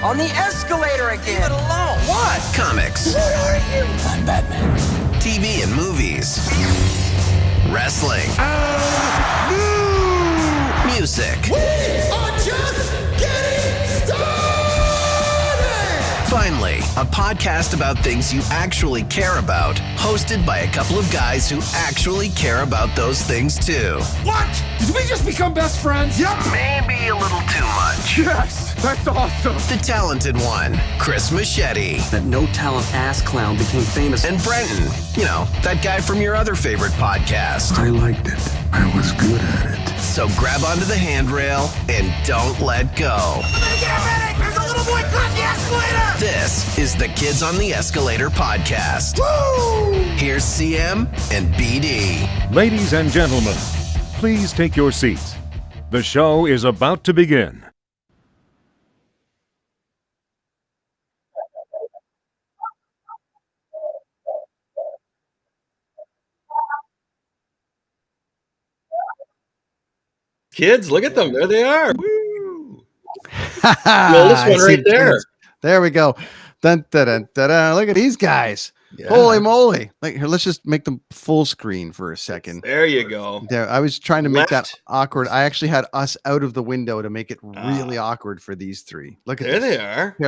On the escalator again. Leave it alone. What? Comics. What are you? I'm Batman. TV and movies. Wrestling. Music. We are just getting started! Finally, a podcast about things you actually care about, hosted by a couple of guys who actually care about those things too. What? Did we just become best friends? Yep. Maybe a little too much. Yes, that's awesome. The talented one, Chris Machete. That no-talent ass clown became famous. And Brenton, you know, that guy from your other favorite podcast. I liked it. I was good at it. So grab onto the handrail and don't let go. Get ready! There's a little boy caught the escalator! This is the Kids on the Escalator podcast. Woo! Here's CM and BD. Ladies and gentlemen, please take your seats. The show is about to begin. Kids, look at them. There they are. Woo! The oldest one right there. There we go. Dun, dun, dun, dun, dun. Look at these guys. Yeah. Holy moly. Like, here, let's just make them full screen for a second. There you go. There, I was trying to make that Left. awkward. I actually had us out of the window to make it really awkward for these three. Look at There this. they are. Here,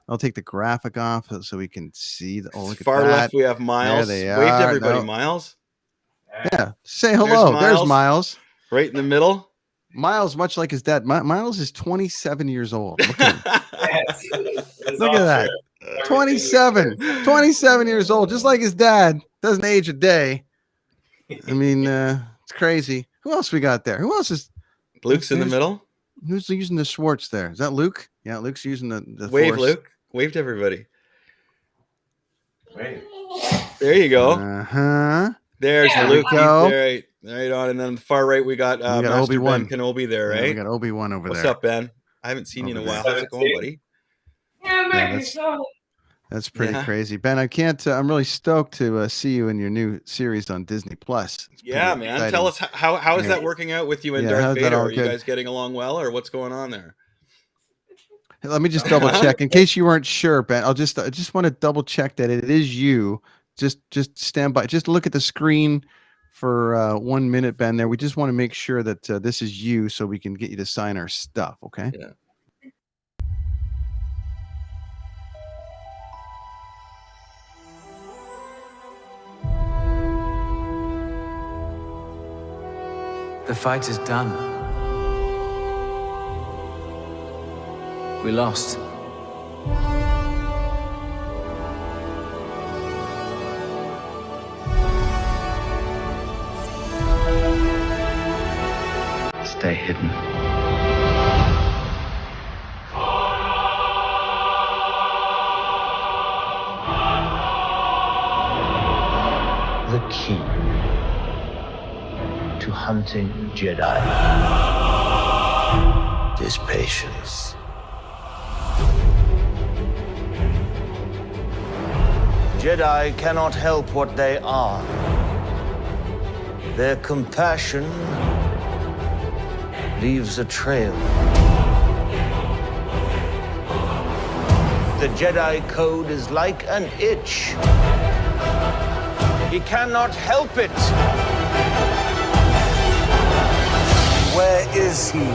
I'll take the graphic off so we can see the look Far at that. left, we have Miles. There they Wave are. to everybody, No. Miles. Yeah. Say hello. There's Miles. Miles. Right in the middle. Miles, much like his dad. Miles is 27 years old. Look at him. Look at that. 27 years old, just like his dad. Doesn't age a day. I mean, it's crazy. Who else we got there? Who else is Luke's in the middle. who's using the Schwartz there? Is that Luke? Yeah, Luke's using the Wave, Force. Luke. Wave to everybody. There you go. Uh-huh. There's There Luke. we go. He's right on. And then on the far right, we got, Master Obi-Wan Ben Kenobi there, Yeah, right? we got Obi-Wan over What's there. up, Ben? I haven't seen you in a Over while. there. How's it going, buddy? Yeah, that's pretty Yeah. crazy. Ben, I can't I'm really stoked to see you in your new series on Disney Plus. It's Yeah, pretty man. exciting. Tell us how is Yeah. that working out with you and Yeah, Darth how's that Vader? all Are you good? guys getting along well, or what's going on there? Hey, let me just double check in case you weren't sure, Ben. I just want to double check that it is you. Just stand by. Just look at the screen for 1 minute, Ben. There. We just want to make sure that this is you, so we can get you to sign our stuff. Okay. Yeah. The fight is done. We lost. Stay hidden. The key to hunting Jedi is patience. Jedi cannot help what they are. Their compassion leaves a trail. The Jedi Code is like an itch. He cannot help it. Where is he?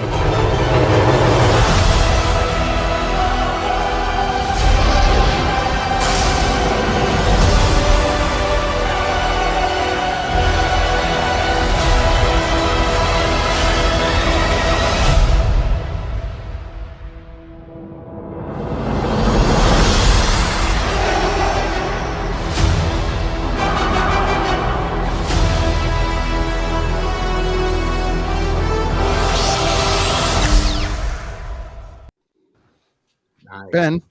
Ben,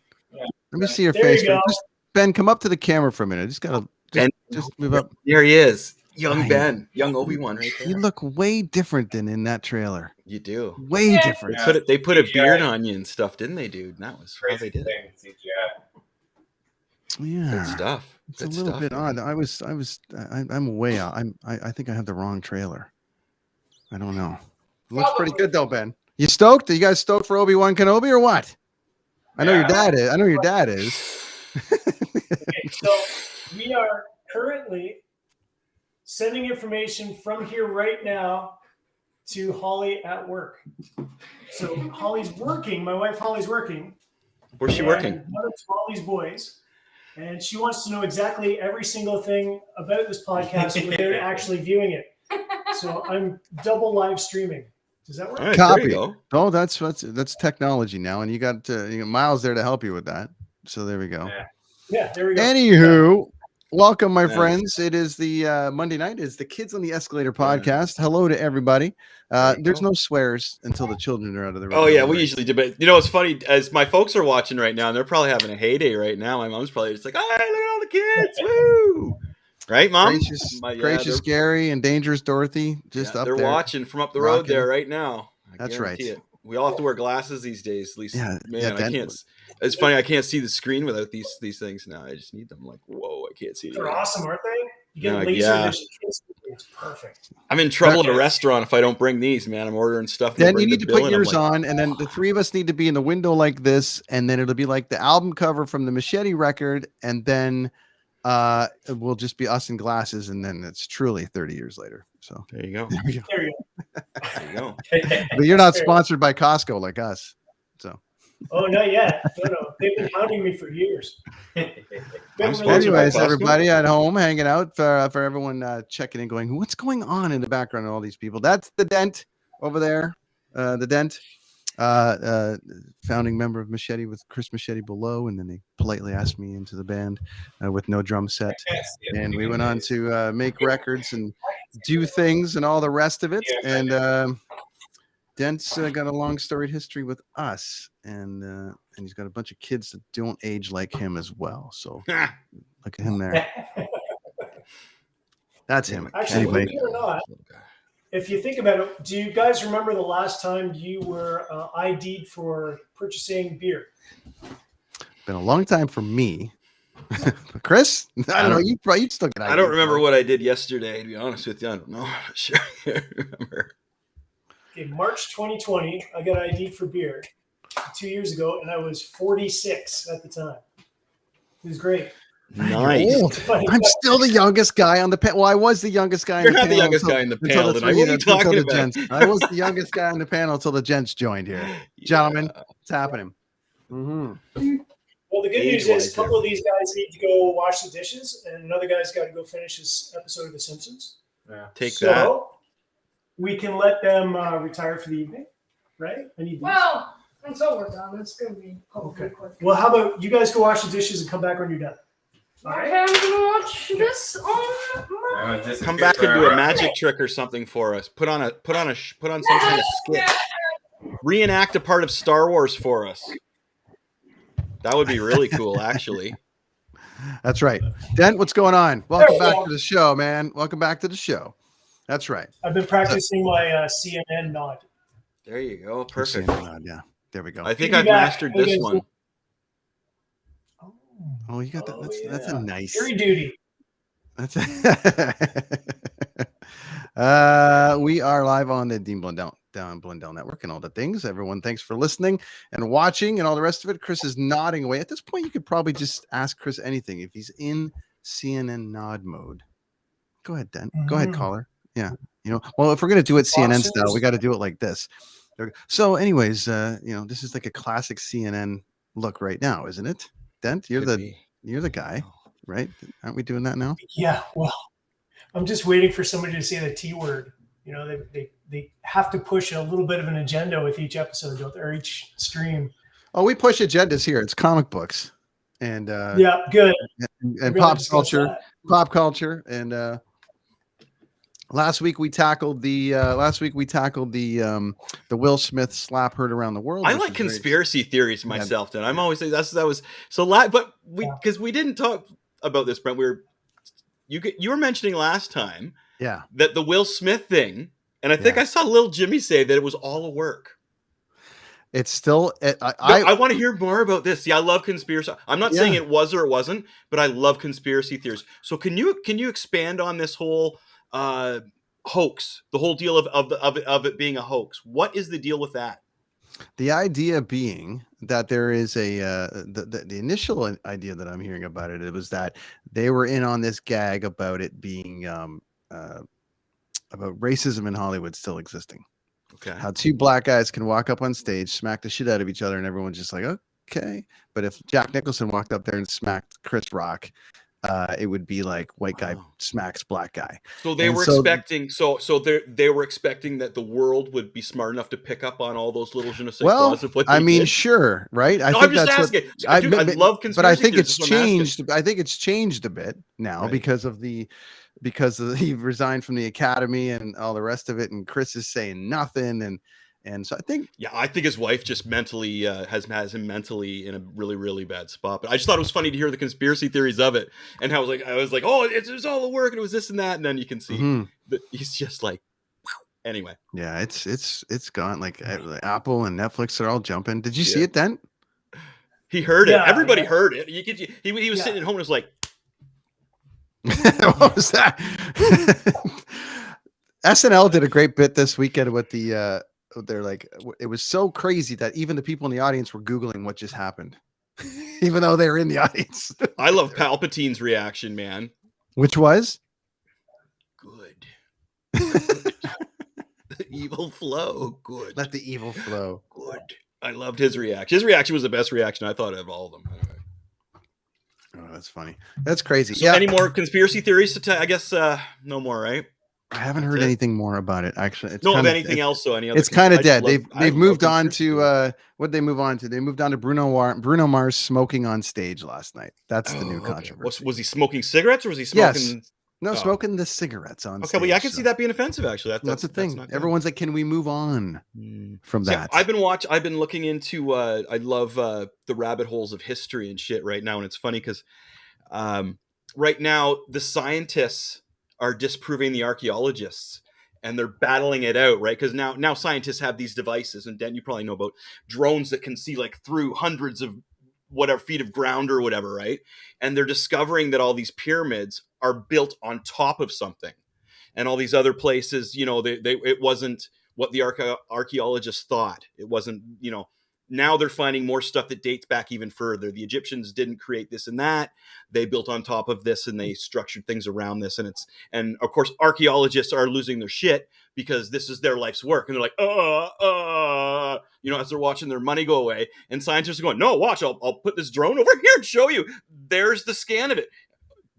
let me see your face. Just, Ben, come up to the camera for a minute. Just move up. Here he is, young Nice. Ben, young Obi-Wan, right there. You look way different than in that trailer. You do. Way different. They put a beard on you and stuff, didn't they, dude? And that was how they did it. Yeah. Good stuff. It's a Good little stuff, bit man. odd. I'm way out. I think I have the wrong trailer. I don't know. It looks pretty good though, Ben. You stoked? Are you guys stoked for Obi-Wan Kenobi or what? I know your dad is. I know your dad is. Okay, so we are currently sending information from here right now to Holly at work. So Holly's working. My wife Holly's working. Where's she working? One of Holly's boys, and she wants to know exactly every single thing about this podcast without actually viewing it. So I'm double live streaming. Does that work? All right, Copy. there you go. Oh, that's technology now, and you got Miles there to help you with that. So there we go. Yeah, there we go. Anywho, welcome, my friends. It is the Monday night. It's the Kids on the Escalator podcast. Hello to everybody. There's no swears until the children are out of the room. Oh yeah, we usually do. But you know, it's funny as my folks are watching right now, and they're probably having a heyday right now. My mom's probably just like, "Hey, look at all the kids! Woo!" Right, Mom? Gracious Gary and Dangerous Dorothy just up there. They're watching from up the road there right now. That's right. We all have to wear glasses these days. At least, man, I Dent. can't. It's funny. I can't see the screen without these things now. I just need them. Like, whoa, I can't see. They're awesome, aren't they? You get Yeah, laser yeah. vision. It's perfect. I'm in trouble at a restaurant if I don't bring these, man. I'm ordering stuff. Then you need to put yours on, and then the three of us need to be in the window like this, and then it'll be like the album cover from the Machete record, and then it will just be us in glasses, and then it's truly 30 years later. So there you go. There we go. There you There you go. But you're not sponsored by Costco like us. So Oh, not yet. No. They've been hounding me for years. anyways, everybody at home hanging out, for everyone checking in, going, what's going on in the background of all these people? That's the Dent over there. The Dent, founding member of Machete with Chris Machete below, and then they politely asked me into the band with no drum set, and we went on to make records and do things and all the rest of it. And Dent's got a long storied history with us, and he's got a bunch of kids that don't age like him as well. So look at him there. That's him. Actually, anyway. believe it or not, if you think about it, do you guys remember the last time you were ID'd for purchasing beer? Been a long time for me. But Chris, I don't know. You still get. I don't remember what I did yesterday. To be honest with you, I don't know. Sure, I remember. In March 2020, I got ID'd for beer 2 years ago, and I was 46 at the time. It was great. Nice. I'm still the youngest guy on the panel. Well, I was the youngest guy. You're not the youngest guy in the panel. What are you talking about? I was the youngest guy on the panel until the gents joined here. Gentlemen, it's happening. Well, the good news is a couple of these guys need to go wash the dishes, and another guy's got to go finish his episode of The Simpsons. Yeah. Take that. We can let them retire for the evening, right? Well, until we're done, it's going to be probably quick. Well, how about you guys go wash the dishes and come back when you're done? All right. I'm gonna watch this on my. Come back and do a magic trick or something for us. Put on some kind of skit. Reenact a part of Star Wars for us. That would be really cool, actually. That's right. Dent, what's going on? Welcome back to the show, man. Welcome back to the show. That's right. I've been practicing my CNN nod. There you go. Perfect. Nod, yeah. There we go. I think I've mastered this one. Oh, you got that. That's a nice. Jury duty. That's we are live on the Dean Blundell Network and all the things. Everyone, thanks for listening and watching and all the rest of it. Chris is nodding away. At this point, you could probably just ask Chris anything if he's in CNN nod mode. Go ahead, Dent. Go ahead, caller. Yeah. Well, if we're gonna do it CNN style, we got to do it like this. So, anyways, this is like a classic CNN look right now, isn't it? Dent, you're the guy, right? Aren't we doing that now? Yeah. Well, I'm just waiting for somebody to say the T word. They have to push a little bit of an agenda with each episode, don't they, or each stream. Oh, we push agendas here. It's comic books and yeah, good. And pop culture, and last week we tackled the Will Smith slap heard around the world. I like conspiracy theories myself. Then I'm always saying but we didn't talk about this, Brent. You were mentioning last time, that the Will Smith thing, and I think I saw little Jimmy say that it was all a work. It's still. I want to hear more about this. Yeah, I love conspiracy. I'm not saying it was or it wasn't, but I love conspiracy theories. So can you expand on this whole hoax, the whole deal of it being a hoax? What is the deal with that? The idea being that there is the initial idea that I'm hearing about it was that they were in on this gag about it being about racism in Hollywood still existing. Okay. How two black guys can walk up on stage, smack the shit out of each other, and everyone's just like, okay. But if Jack Nicholson walked up there and smacked Chris Rock, it would be like white guy smacks black guy. So they were expecting. So they were expecting that the world would be smart enough to pick up on all those little je ne sais quoi of what they did. Sure, right? I think I'm just asking. Dude, I love conspiracy but I think theories, it's changed. I think it's changed a bit now because he resigned from the academy and all the rest of it, and Chris is saying nothing, and so I think his wife just mentally has him mentally in a really, really bad spot. But I just thought it was funny to hear the conspiracy theories of it, and how I was like, oh, it was all the work and it was this and that, and then you can see that he's just like, anyway. Yeah, it's gone. Like Apple and Netflix are all jumping. Did you see it, Dent? He heard it. Everybody heard it. He was sitting at home and was like, what was that? SNL did a great bit this weekend with they're like, it was so crazy that even the people in the audience were Googling what just happened, even though they were in the audience. I love Palpatine's reaction, man. Which was? Good. The evil flow. Good. Let the evil flow. Good. I loved his reaction. His reaction was the best reaction I thought of all of them. Anyway. Oh, that's funny. That's crazy. So any more conspiracy theories to I guess no more, right? I haven't heard anything more about it. Actually, it's of anything else. So any other? It's kind of dead. They've moved on to what they move on to. They moved on to Bruno Mars smoking on stage last night. That's the new controversy. Was he smoking cigarettes or was he smoking? Yes. No, smoking the cigarettes on stage. Okay, well, yeah, I can see that being offensive. Actually, that's the thing. Everyone's like, "Can we move on from that?" I've been looking into. I love the rabbit holes of history and shit right now, and it's funny because right now the scientists are disproving the archaeologists, and they're battling it out, right? Because now scientists have these devices, and Dan, you probably know about drones that can see like through hundreds of whatever feet of ground or whatever, right? And they're discovering that all these pyramids are built on top of something, and all these other places, it wasn't what the archaeologists thought. It wasn't, now they're finding more stuff that dates back even further. The Egyptians didn't create this and that. They built on top of this and they structured things around this. And of course, archaeologists are losing their shit because this is their life's work. And they're like, as they're watching their money go away. And scientists are going, no, watch, I'll put this drone over here and show you. There's the scan of it.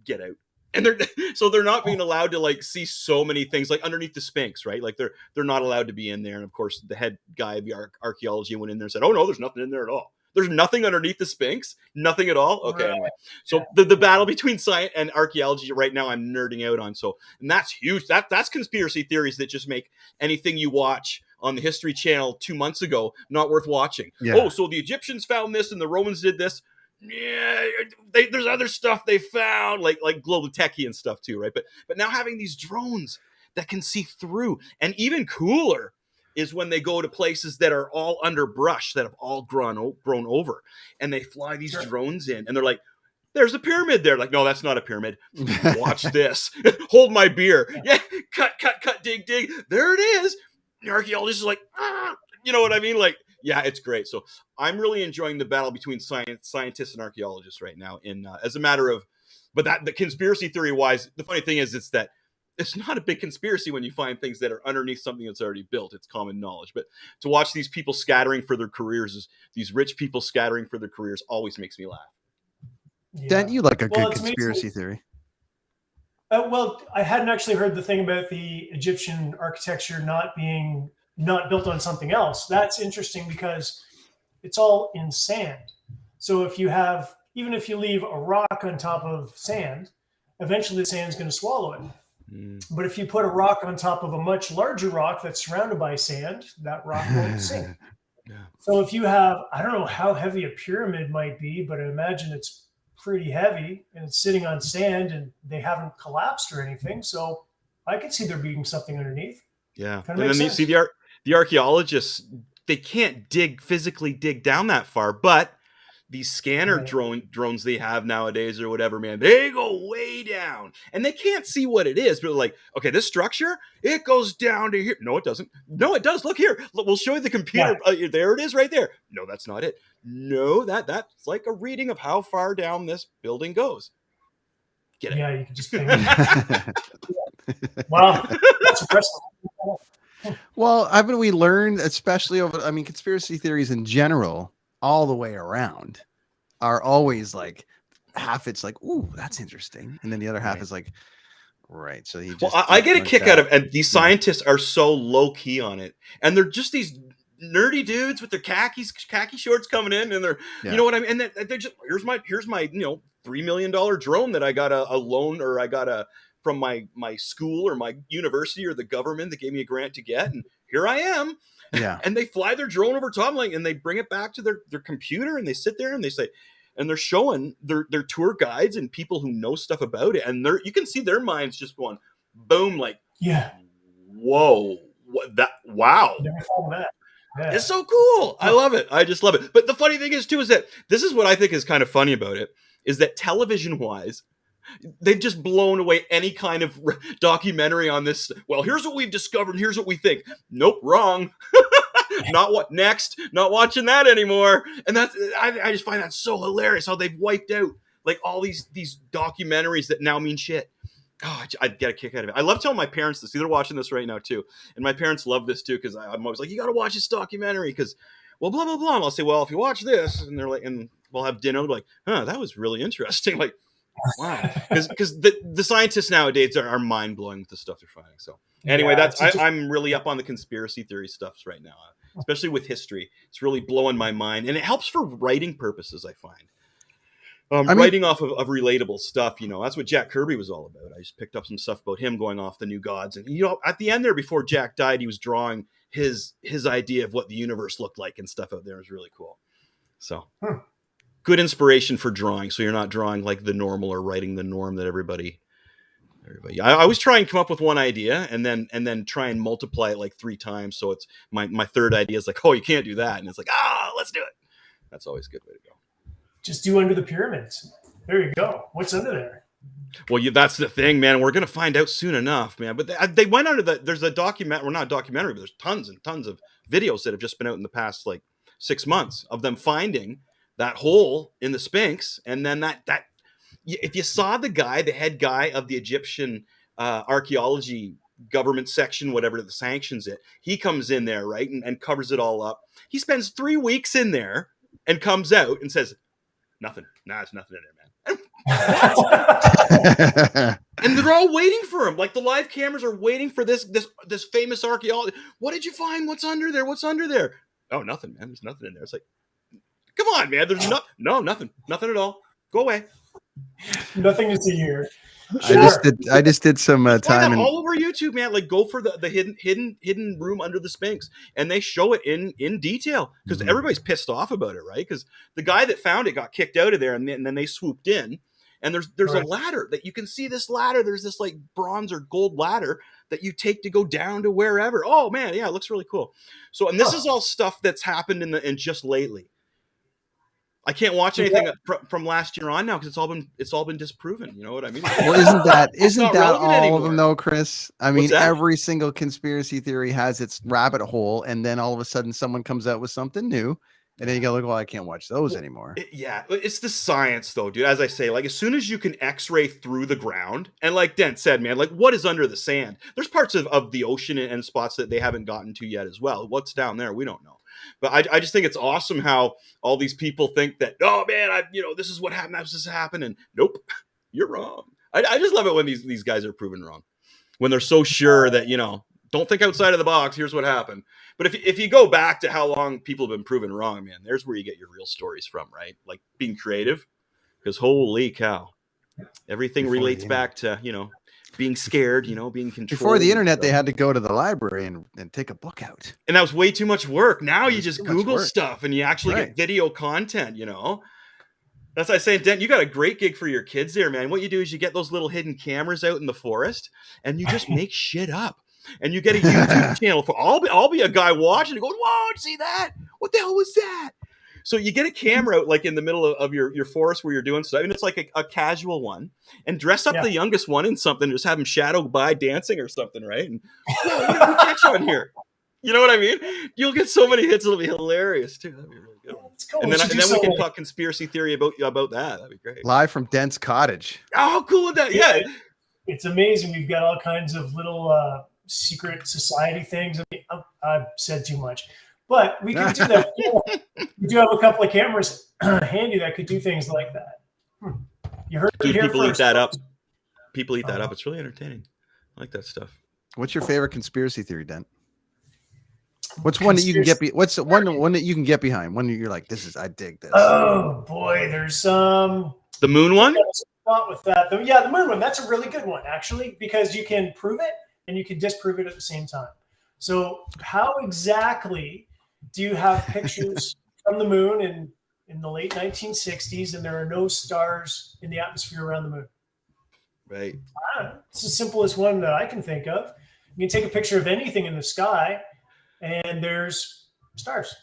Get out. And they're not being allowed to like see so many things like underneath the Sphinx, right? Like they're not allowed to be in there. And of course, the head guy of the archaeology went in there and said, "Oh no, there's nothing in there at all. There's nothing underneath the Sphinx, nothing at all." Okay, anyway. So the battle between science and archaeology right now, I'm nerding out on. So, and that's huge. That's conspiracy theories that just make anything you watch on the History Channel 2 months ago not worth watching. Yeah. Oh, so the Egyptians found this and the Romans did this. Yeah, there's other stuff they found, like global techie and stuff too, right? But now having these drones that can see through, and even cooler is when they go to places that are all under brush, that have all grown over, and they fly these drones in, and they're like, "There's a pyramid there." Like, no, that's not a pyramid. Watch this. Hold my beer. Yeah, cut, dig. There it is. The archaeologist is like, you know what I mean? Like, yeah, it's great. So I'm really enjoying the battle between scientists and archaeologists right now. As a matter of, but that the conspiracy theory wise, the funny thing is, it's not a big conspiracy when you find things that are underneath something that's already built. It's common knowledge. But to watch these people scattering for their careers, these rich people scattering for their careers, always makes me laugh. Yeah. Dan, you like a good conspiracy theory? Well, I hadn't actually heard the thing about the Egyptian architecture not built on something else. That's interesting because it's all in sand. So even if you leave a rock on top of sand, eventually the sand's going to swallow it. But if you put a rock on top of a much larger rock that's surrounded by sand, that rock won't sink. Yeah. So if you have, I don't know how heavy a pyramid might be, but I imagine it's pretty heavy and it's sitting on sand and they haven't collapsed or anything. So I could see there being something underneath. Yeah. And then you see the archaeologists, they can't physically dig down that far, but these scanner drones they have nowadays or whatever, man, they go way down and they can't see what it is, but like, okay, this structure, it goes down to here. No, it doesn't. No, it does. Look here. We'll show you the computer. Yeah. There it is right there. No, that's not it. No, that's like a reading of how far down this building goes. Get it? Yeah, you can just ping it. Wow, that's impressive. Well, haven't we learned, especially over, I mean, conspiracy theories in general, all the way around, are always like half it's like, ooh, that's interesting, and then the other half is like, right. So he just. Well, I get a kick out of, and these scientists are so low key on it, and they're just these nerdy dudes with their khaki shorts coming in, and they're, you know what I mean, and they're just here's my $3 million drone that I got a loan, or I got from my school or my university or the government that gave me a grant to get, and here I am. Yeah. And they fly their drone over top, like, and they bring it back to their computer, and they sit there and they say, and they're showing their tour guides and people who know stuff about it, and you can see their minds just going boom, like, yeah, whoa, what that, wow. Never thought of that. Yeah. It's so cool. I love it. I just love it. But the funny thing is too, is that this is what I think is kind of funny about it, is that television wise, they've just blown away any kind of documentary on this. Well, here's what we've discovered. Here's what we think. Nope, wrong. Not what next. Not watching that anymore. And that's, I just find that so hilarious how they've wiped out like all these documentaries that now mean shit. Oh, I get a kick out of it. I love telling my parents this. They're watching this right now too, and my parents love this too, because I'm always like, you got to watch this documentary because, well, blah blah blah. And I'll say, well, if you watch this, and they're like, and we'll have dinner. Like, huh, that was really interesting. Like, wow, because the scientists nowadays are mind blowing with the stuff they're finding. So anyway, I'm really up on the conspiracy theory stuffs right now, especially with history. It's really blowing my mind, and it helps for writing purposes, I find. Writing off of relatable stuff, that's what Jack Kirby was all about. I just picked up some stuff about him going off the new gods, and at the end there, before Jack died, he was drawing his idea of what the universe looked like and stuff out there. It was really cool. So good inspiration for drawing, so you're not drawing like the normal or writing the norm that everybody. I always try and come up with one idea and then try and multiply it like 3 times. So it's my third idea is like, oh, you can't do that, and it's like, let's do it. That's always a good way to go. Just do Under the Pyramids. There you go. What's under there? Well, that's the thing, man. We're going to find out soon enough, man. But they went under there's a document, well, not a documentary, but there's tons and tons of videos that have just been out in the past like 6 months of them finding that hole in the Sphinx. And then that if you saw the head guy of the Egyptian archaeology government section, whatever that sanctions it, he comes in there, right, and covers it all up. He spends 3 weeks in there and comes out and says, nothing. Nah, there's nothing in there, man. And they're all waiting for him. Like the live cameras are waiting for this famous archaeologist. What did you find? What's under there? What's under there? Oh, nothing, man. There's nothing in there. It's like, come on, man. There's nothing at all. Go away. Nothing to see here. I just did some time all over YouTube, man. Like go for the hidden room under the Sphinx, and they show it in detail because everybody's pissed off about it, right? Because the guy that found it got kicked out of there, and then they swooped in, and there's a ladder that you can see. This ladder, there's this like bronze or gold ladder that you take to go down to wherever. Oh man, yeah, it looks really cool. So, and this is all stuff that's happened in just lately. I can't watch anything from last year on now because it's all been disproven. You know what I mean? Well, isn't that all anymore. of them though, Chris? I mean, every single conspiracy theory has its rabbit hole, and then all of a sudden someone comes out with something new, and then you go like, "Well, I can't watch those anymore." It's the science though, dude. As I say, like as soon as you can X-ray through the ground, and like Dent said, man, like what is under the sand? There's parts of the ocean and spots that they haven't gotten to yet as well. What's down there? We don't know. But I just think it's awesome how all these people think that, oh man, this is what happened. This is happening. Nope, you're wrong. I just love it when these guys are proven wrong, when they're so sure that don't think outside of the box. Here's what happened. But if you go back to how long people have been proven wrong, man, there's where you get your real stories from, right? Like being creative, because holy cow, everything relates back to being scared, being controlled. Before the internet, they had to go to the library and take a book out. And that was way too much work. Now you just Google stuff and you actually get video content, That's why I say, Dent, you got a great gig for your kids there, man. What you do is you get those little hidden cameras out in the forest and you just make shit up. And you get a YouTube channel for I'll be a guy watching and going, whoa, see that? What the hell was that? So you get a camera out like in the middle of your forest where you're doing stuff, and it's like a casual one, and dress up the youngest one in something, just have him shadow by dancing or something, right? And we catch on here. You know what I mean? You'll get so many hits; it'll be hilarious too. That'd be really good. Cool. And then we can talk conspiracy theory about that. That'd be great. Live from Dent's cottage. Oh, how cool is that? Yeah, it's amazing. We've got all kinds of little secret society things. I mean, I've said too much, but we can do that. We do have a couple of cameras handy that could do things like that. You heard it here people first. Eat that up. People eat that up. It's really entertaining. I like that stuff. What's your favorite conspiracy theory, Dent? What's one that you can get? What's the one that you can get behind? One that you're like, I dig this. Oh boy, there's the moon one. Spot with that. The moon one. That's a really good one actually, because you can prove it and you can disprove it at the same time. So how exactly do you have pictures from the moon in the late 1960s and there are no stars in the atmosphere around the moon? Right. It's the simplest one that I can think of. You can take a picture of anything in the sky and there's stars.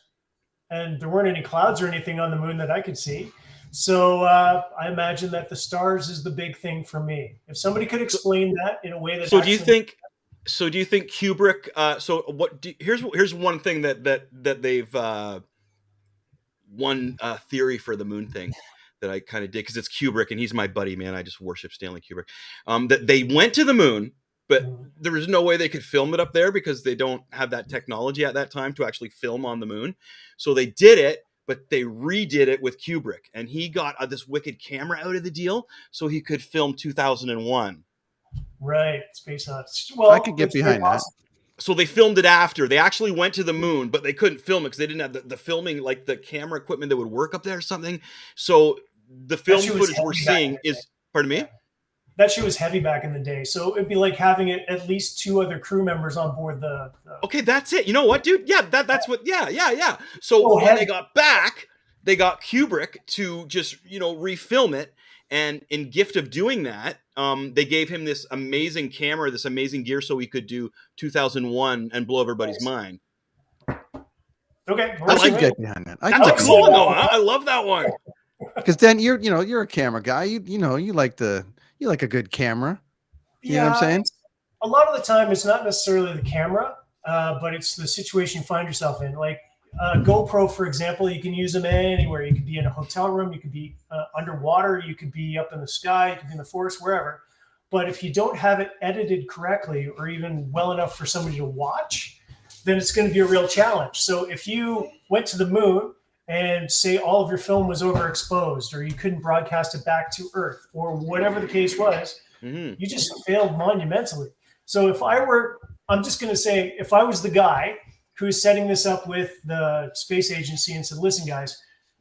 And there weren't any clouds or anything on the moon that I could see. So I imagine that the stars is the big thing for me. If somebody could explain that in a way that do you think Kubrick here's one thing that they've one theory for the moon thing that I kind of did, because it's Kubrick and he's my buddy, man. I just worship Stanley Kubrick. That they went to the moon, but there was no way they could film it up there because they don't have that technology at that time to actually film on the moon. So they did it, but they redid it with Kubrick, and he got this wicked camera out of the deal so he could film 2001. Right, Space Odyssey. Well, I could get behind that. So they filmed it after. They actually went to the moon, but they couldn't film it because they didn't have the filming, like the camera equipment that would work up there or something. So the film footage we're seeing is, pardon me? That shit was heavy back in the day. So it'd be like having at least 2 other crew members on board the Okay, that's it. You know what, dude? Yeah, that's what. Yeah. So when they got back, they got Kubrick to just refilm it, and in gift of doing that, they gave him this amazing camera, this amazing gear, so he could do 2001 and blow everybody's mind. Okay, I can get behind that. That's a cool one, though. I love that one. Because then you're a camera guy. You like a good camera. You know what I'm saying? A lot of the time, it's not necessarily the camera, but it's the situation you find yourself in. Like GoPro, for example, you can use them anywhere. You could be in a hotel room, you could be underwater, you could be up in the sky, you could be in the forest, wherever. But if you don't have it edited correctly or even well enough for somebody to watch, then it's going to be a real challenge. So if you went to the moon and say all of your film was overexposed, or you couldn't broadcast it back to Earth, or whatever the case was, you just failed monumentally. So I'm just going to say, if I was the guy who's setting this up with the space agency and said, listen, guys,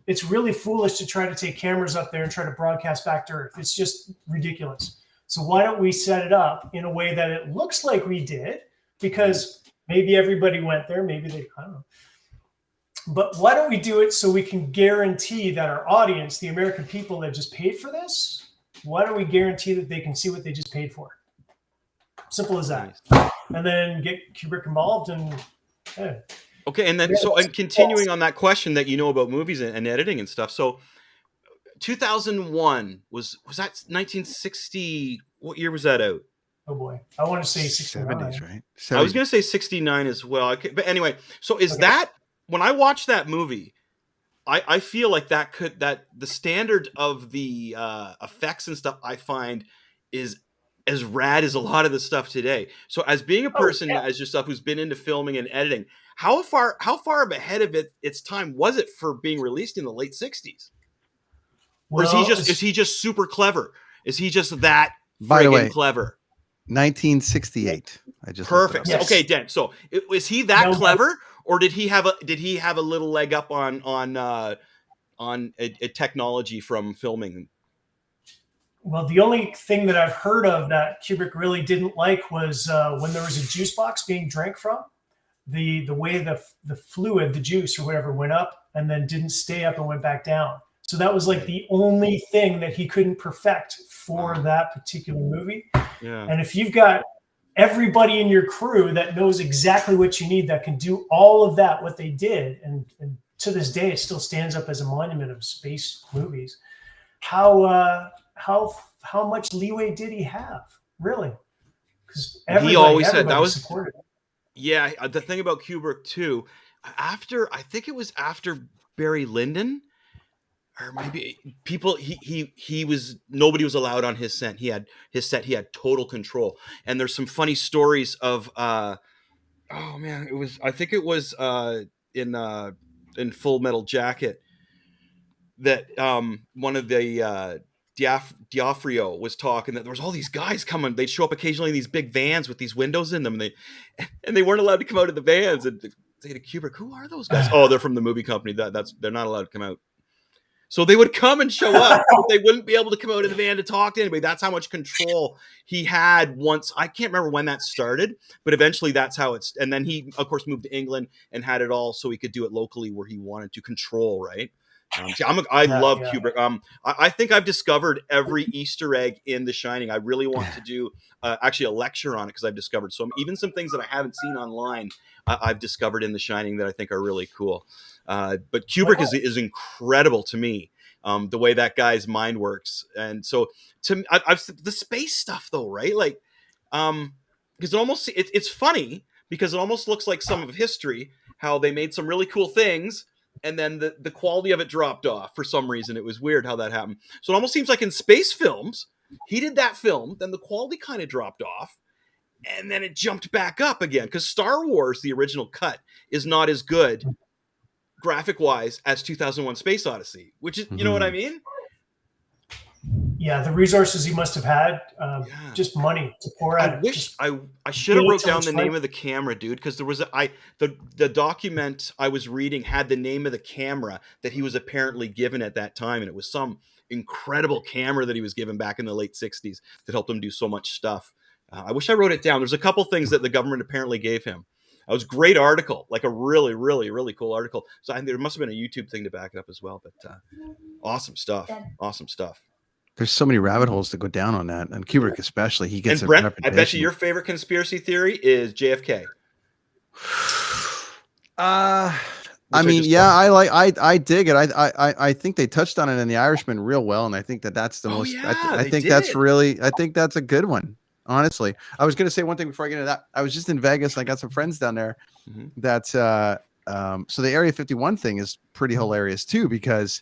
it's really foolish to try to take cameras up there and try to broadcast back to Earth. It's just ridiculous. So why don't we set it up in a way that it looks like we did? Because maybe everybody went there, maybe they, I don't know. But why don't we do it so we can guarantee that our audience, the American people that just paid for this, why don't we guarantee that they can see what they just paid for? Simple as that. And then get Kubrick involved and Okay, and then and continuing on that question that about movies and editing and stuff. So 2001 was that 1960? What year was that out? Oh boy, I want to say 69. 70s, right? 70s. I was going to say 69 as well. But anyway, so is that when I watch that movie, I feel like that the standard of the effects and stuff I find is as rad as a lot of the stuff today. So as being a person as yourself who's been into filming and editing, how far ahead of its time was it for being released in the late 60s? Or is he just super clever? Is he just that friggin' clever? 1968. I just perfect. Yes. Okay, Dent. So is he that clever, or did he have a little leg up on a technology from filming? Well, the only thing that I've heard of that Kubrick really didn't like was when there was a juice box being drank from, the way the fluid, the juice or whatever, went up and then didn't stay up and went back down. So that was like the only thing that he couldn't perfect for that particular movie. Yeah. And if you've got everybody in your crew that knows exactly what you need, that can do all of that, what they did, and to this day, it still stands up as a monument of space movies. How much leeway did he have, really? Because he always said that was supported. Yeah, the thing about Kubrick too, I think it was after Barry Lyndon, or maybe nobody was allowed on his set. He had total control. And there's some funny stories of I think it was in Full Metal Jacket that one of the D'Onofrio was talking that there was all these guys coming. They'd show up occasionally in these big vans with these windows in them, and they weren't allowed to come out of the vans. And they say to Kubrick, "Who are those guys?" "Oh, they're from the movie company. They're not allowed to come out." So they would come and show up, but they wouldn't be able to come out of the van to talk to anybody. That's how much control he had once. I can't remember when that started, but eventually that's how it's. And then he, of course, moved to England and had it all so he could do it locally where he wanted to control, right? I love Kubrick. I think I've discovered every Easter egg in The Shining. I really want to do actually a lecture on it because I've discovered even some things that I haven't seen online. I've discovered in The Shining that I think are really cool. But Kubrick is incredible to me. The way that guy's mind works, and so to the space stuff though, right? Like, because it's funny because it almost looks like some of history how they made some really cool things. And then the quality of it dropped off for some reason. It was weird how that happened. So it almost seems like in space films, he did that film, then the quality kind of dropped off, and then it jumped back up again. Because Star Wars, the original cut, is not as good graphic-wise as 2001 Space Odyssey, which is, you know what I mean? Yeah, the resources he must have had, just money to pour at it. I should have wrote down the name of the camera, dude, because there was the document I was reading had the name of the camera that he was apparently given at that time, and it was some incredible camera that he was given back in the late 60s that helped him do so much stuff. I wish I wrote it down. There's a couple things that the government apparently gave him. It was a great article, like a really, really, really cool article. So there must have been a YouTube thing to back it up as well, but awesome stuff. Awesome stuff. There's so many rabbit holes to go down on that, and Kubrick especially. He gets and Brent, I bet you your favorite conspiracy theory is JFK. I dig it. I think they touched on it in The Irishman real well, and I think that's the most. Yeah, I think that's a good one. Honestly, I was going to say one thing before I get into that. I was just in Vegas. And I got some friends down there. So the Area 51 thing is pretty hilarious too, because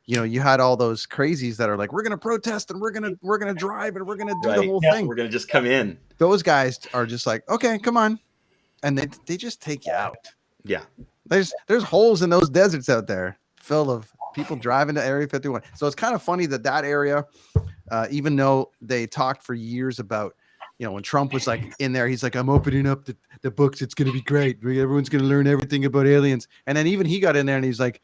you had all those crazies that are like, we're going to protest and we're going to drive and we're going to do the whole thing. We're going to just come in. Those guys are just like, okay, come on. And they just take you out. Yeah. There's holes in those deserts out there full of people driving to Area 51. So it's kind of funny that area, even though they talked for years about, when Trump was like in there, he's like, I'm opening up the books. It's going to be great. Everyone's going to learn everything about aliens. And then even he got in there and he's like,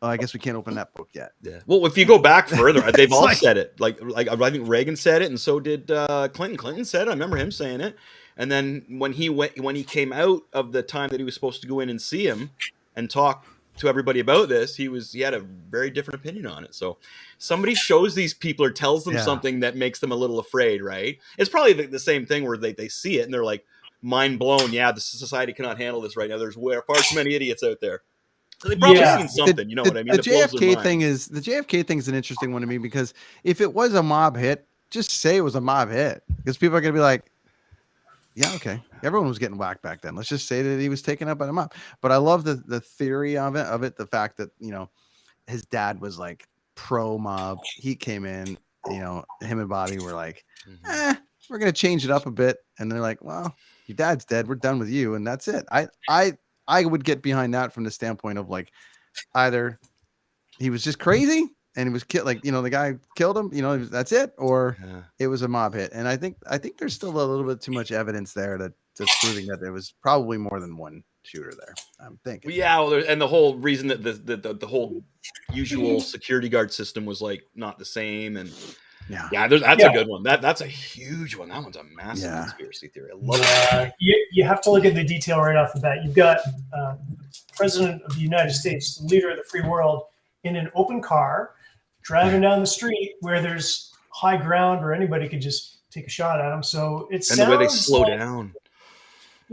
oh, I guess we can't open that book yet. Yeah. Well, if you go back further, they've all said it. Like I think Reagan said it, and so did Clinton. Clinton said it. I remember him saying it. And then when he came out of the time that he was supposed to go in and see him and talk to everybody about this, he had a very different opinion on it. So somebody shows these people or tells them something that makes them a little afraid, right? It's probably the same thing where they see it and they're like mind blown. Yeah, the society cannot handle this right now. There's far too many idiots out there. So they've probably seen something, you know what I mean? The JFK thing is an interesting one to me, because if it was a mob hit, just say it was a mob hit, because people are going to be like, yeah, okay. Everyone was getting whacked back then. Let's just say that he was taken up by a mob. But I love the theory of it, the fact that, his dad was like pro mob. He came in, him and Bobby were like, we're going to change it up a bit. And they're like, well, your dad's dead. We're done with you. And that's it. I would get behind that from the standpoint of like, either he was just crazy and he was killed, like, the guy killed him, that's it, or it was a mob hit. And I think there's still a little bit too much evidence there that's proving that there was probably more than one shooter there, I'm thinking. Well, yeah, and the whole reason that the whole usual security guard system was like not the same, and that's a good one. That's a huge one. That one's a massive conspiracy theory. I love it. You have to look at the detail right off the bat. You've got President of the United States, the leader of the free world, in an open car, driving down the street where there's high ground where anybody could just take a shot at him. So it sounds the way they slow down.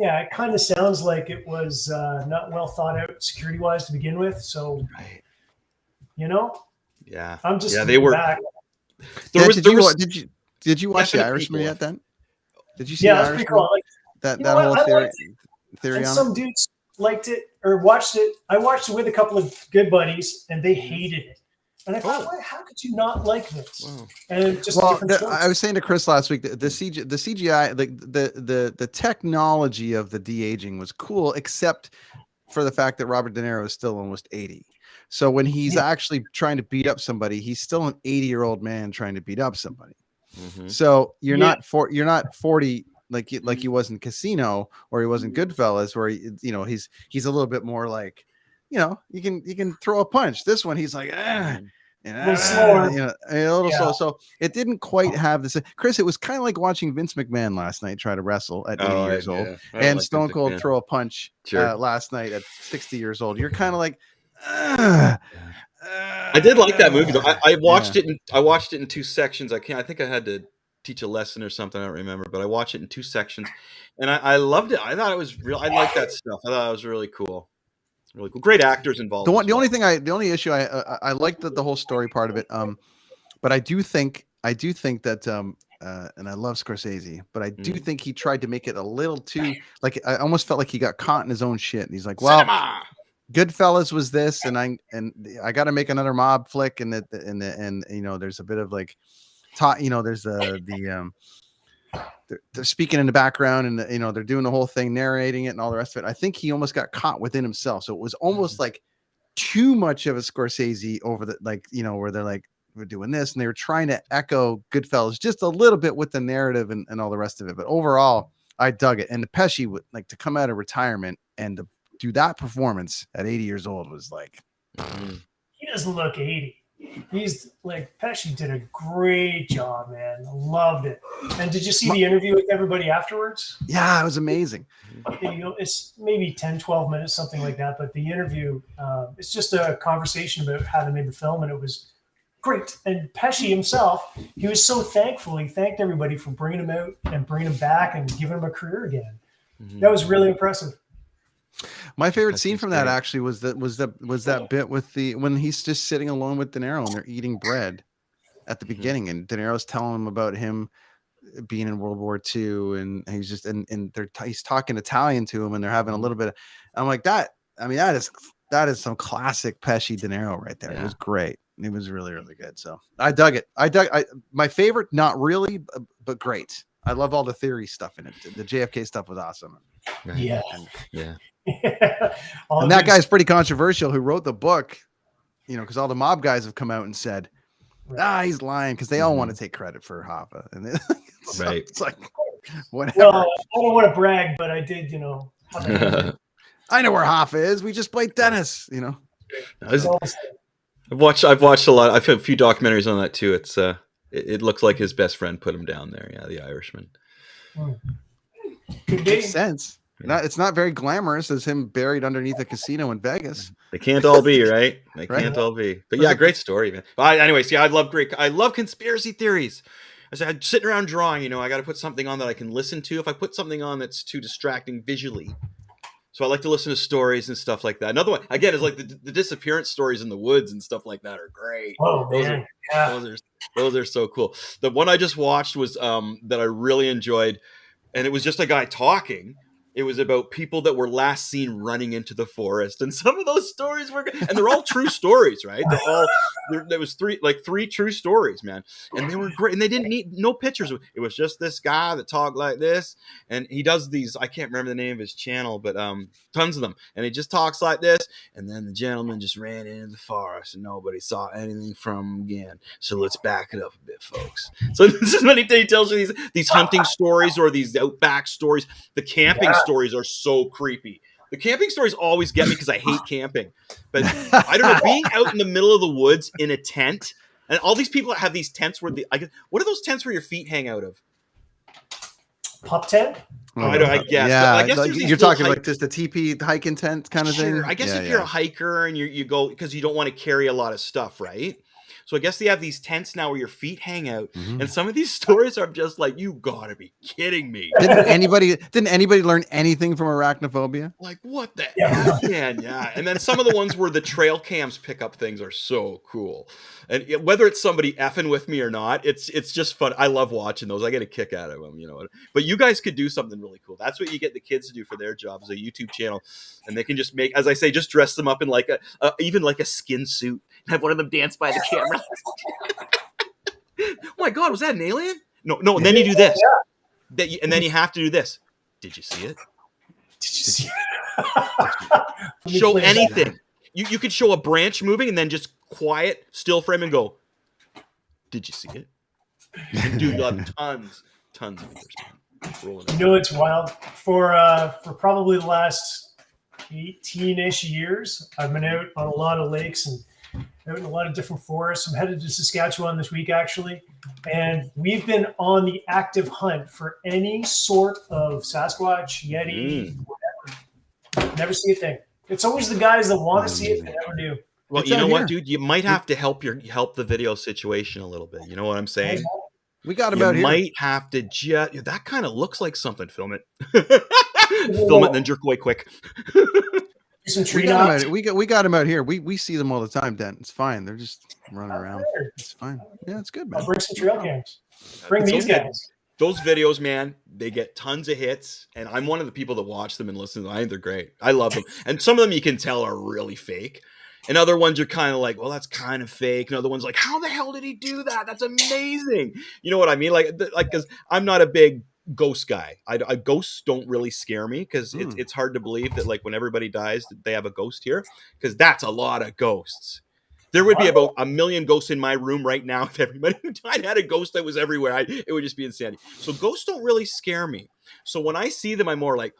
Yeah, it kind of sounds like it was not well thought out security-wise to begin with. So, you know, yeah, I'm just they were. back. Did you watch The Irishman yet? Then did you see? Yeah, The that's pretty Irishman? cool. Like, That know whole what? theory And on some it. dudes liked it or watched it. I watched it with a couple of good buddies, and they hated it. And I thought, how could you not like this? Wow. And just different stories. I was saying to Chris last week, the CGI, like the technology of the de-aging was cool, except for the fact that Robert De Niro is still almost 80. So when he's actually trying to beat up somebody, he's still an 80-year-old man trying to beat up somebody. Mm-hmm. So you're not 40 like he was in Casino or he was in Goodfellas, where he's a little bit more like, you can throw a punch. This one he's like, a little slow. So it didn't quite have this. Chris, it was kind of like watching Vince McMahon last night try to wrestle at 80 years old, and like Stone Cold throw a punch last night at 60 years old. You're kind of like, I did like that movie though. I watched it. I watched it in two sections. I think I had to teach a lesson or something. I don't remember, but I watched it in two sections, and I loved it. I thought it was real. I like that stuff. I thought it was really cool. Really cool. Great actors involved. The only issue I liked the whole story part of it. But I do think that and I love Scorsese, but I do think he tried to make it a little too like, I almost felt like he got caught in his own shit, and he's like, well, Goodfellas was this, and I got to make another mob flick, and there's a bit of like, there's they're speaking in the background, and they're doing the whole thing, narrating it and all the rest of it. I think he almost got caught within himself. So it was almost like too much of a Scorsese over the, where they're like, we're doing this, and they were trying to echo Goodfellas just a little bit with the narrative and all the rest of it. But overall, I dug it. And the Pesci would like to come out of retirement and to do that performance at 80 years old was like, he doesn't look 80. He's like, Pesci did a great job, man. Loved it. And did you see the interview with everybody afterwards? Yeah, it was amazing. It's maybe 10, 12 minutes, something like that. But the interview, it's just a conversation about how they made the film, and it was great. And Pesci himself, he was so thankful. He thanked everybody for bringing him out and bringing him back and giving him a career again. Mm-hmm. That was really impressive. My favorite scene from that actually was that bit with when he's just sitting alone with De Niro and they're eating bread at the beginning, and De Niro's telling him about him being in World War II, and he's just he's talking Italian to him, and they're having a little bit of, I'm like, that is some classic Pesci De Niro right there. Yeah. It was great. It was really, really good. So I dug it. My favorite, not really, but great. I love all the theory stuff in it. The JFK stuff was awesome. Yeah. And that guy's pretty controversial who wrote the book, because all the mob guys have come out and said, he's lying, because they all want to take credit for Hoffa. And it's like, whatever. Well, I don't want to brag, but I did, I know where Hoffa is. We just played tennis, I've watched a lot. I've had a few documentaries on that too. It's it looks like his best friend put him down there. Yeah, the Irishman. Makes sense. It's not very glamorous as him buried underneath a casino in Vegas. They can't all be, right? They can't all be. But yeah, great story, man. But anyways, I love conspiracy theories. I said, I'm sitting around drawing, I got to put something on that I can listen to. If I put something on that's too distracting visually. So I like to listen to stories and stuff like that. Another one, again, is like the disappearance stories in the woods and stuff like that are great. Oh, man. Those are so cool. The one I just watched was that I really enjoyed, and it was just a guy talking. It was about people that were last seen running into the forest, and some of those stories were, and they're all true stories, right? There was three true stories, man, and they were great. And they didn't need no pictures. It was just this guy that talked like this, and he does these. I can't remember the name of his channel, but tons of them, and he just talks like this. And then the gentleman just ran into the forest, and nobody saw anything from him again. So let's back it up a bit, folks. So this is when he tells you these hunting stories or these outback stories. The camping stories are so creepy. The camping stories always get me because I hate camping. But I don't know, being out in the middle of the woods in a tent, and all these people have these tents where what are those tents where your feet hang out of? Pup tent? I guess. Yeah, I guess you're talking like just a teepee hiking tent kind of thing. I guess if you're a hiker and you go because you don't want to carry a lot of stuff, right? So I guess they have these tents now where your feet hang out. And some of these stories are just like, you gotta be kidding me. Didn't anybody learn anything from arachnophobia? Like, what the heck, man? Yeah. And then some of the ones where the trail cams pick up things are so cool. And whether it's somebody effing with me or not, it's just fun. I love watching those. I get a kick out of them, you know. But you guys could do something really cool. That's what you get the kids to do for their jobs, a YouTube channel. And they can just make, as I say, just dress them up in like even like a skin suit and have one of them dance by the camera. Oh my God, was that an alien? No. And then you do this. And then you have to do this. Did you see it? Did you see it? Show anything. You could show a branch moving and then just quiet, still frame and go, did you see it? And dude, you'll have tons of viewers. You know, it's wild. For probably the last 18-ish years, I've been out on a lot of lakes and out in a lot of different forests. I'm headed to Saskatchewan this week, actually. And we've been on the active hunt for any sort of Sasquatch, Yeti, whatever. Never see a thing. It's always the guys that want to see it that never do. Well, you know what, dude? You might have to help the video situation a little bit. You know what I'm saying? We got him out here. You might have to that kind of looks like something. Film it. Film it and then jerk away quick. We got him out here. We see them all the time, Dent. It's fine. They're just running around. It's fine. Yeah, it's good, man. I'll bring some trail cams. Bring these guys. Those videos, man, they get tons of hits, and I'm one of the people that watch them and listen to them. I think they're great. I love them. And some of them you can tell are really fake. And other ones are kind of like, well, that's kind of fake. And other ones like, how the hell did he do that? That's amazing. You know what I mean? Like, because I'm not a big ghost guy. Ghosts don't really scare me because it's hard to believe that like when everybody dies, that they have a ghost here, because that's a lot of ghosts. There would be about 1 million ghosts in my room right now if everybody who died had a ghost that was everywhere. It would just be insanity. So ghosts don't really scare me. So when I see them, I'm more like,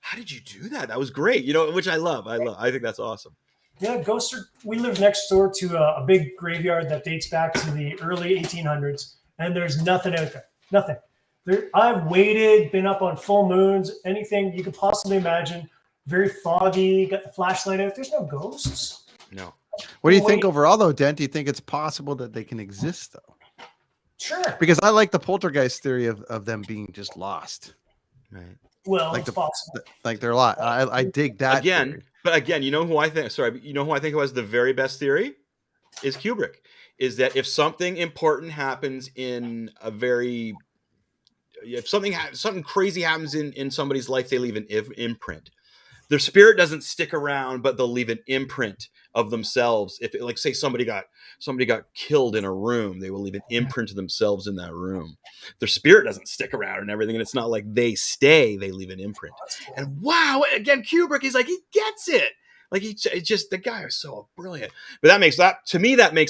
how did you do that? That was great. You know, which I love. I think that's awesome. Yeah, ghosts are. We live next door to a big graveyard that dates back to the early 1800s, and there's nothing out there. Nothing. I've waited, been up on full moons, anything you could possibly imagine. Very foggy. Got the flashlight out. There's no ghosts. No. What do you think overall, though, Dent? Do you think it's possible that they can exist, though? Sure. Because I like the poltergeist theory of them being just lost. Right. Well, like it's possible. Like they're lost. I dig that again. Theory. But again, you know who I think? Sorry, you know who I think was the very best theory? Is Kubrick. Is that if something important happens in a very, if something crazy happens in somebody's life, they leave an imprint. Their spirit doesn't stick around, but they'll leave an imprint of themselves. If like say somebody got killed in a room, they will leave an imprint of themselves in that room. Their spirit doesn't stick around and everything, and it's not like they stay; they leave an imprint. And wow, again, Kubrick, he's like he gets it. Like it's just the guy is so brilliant. But that makes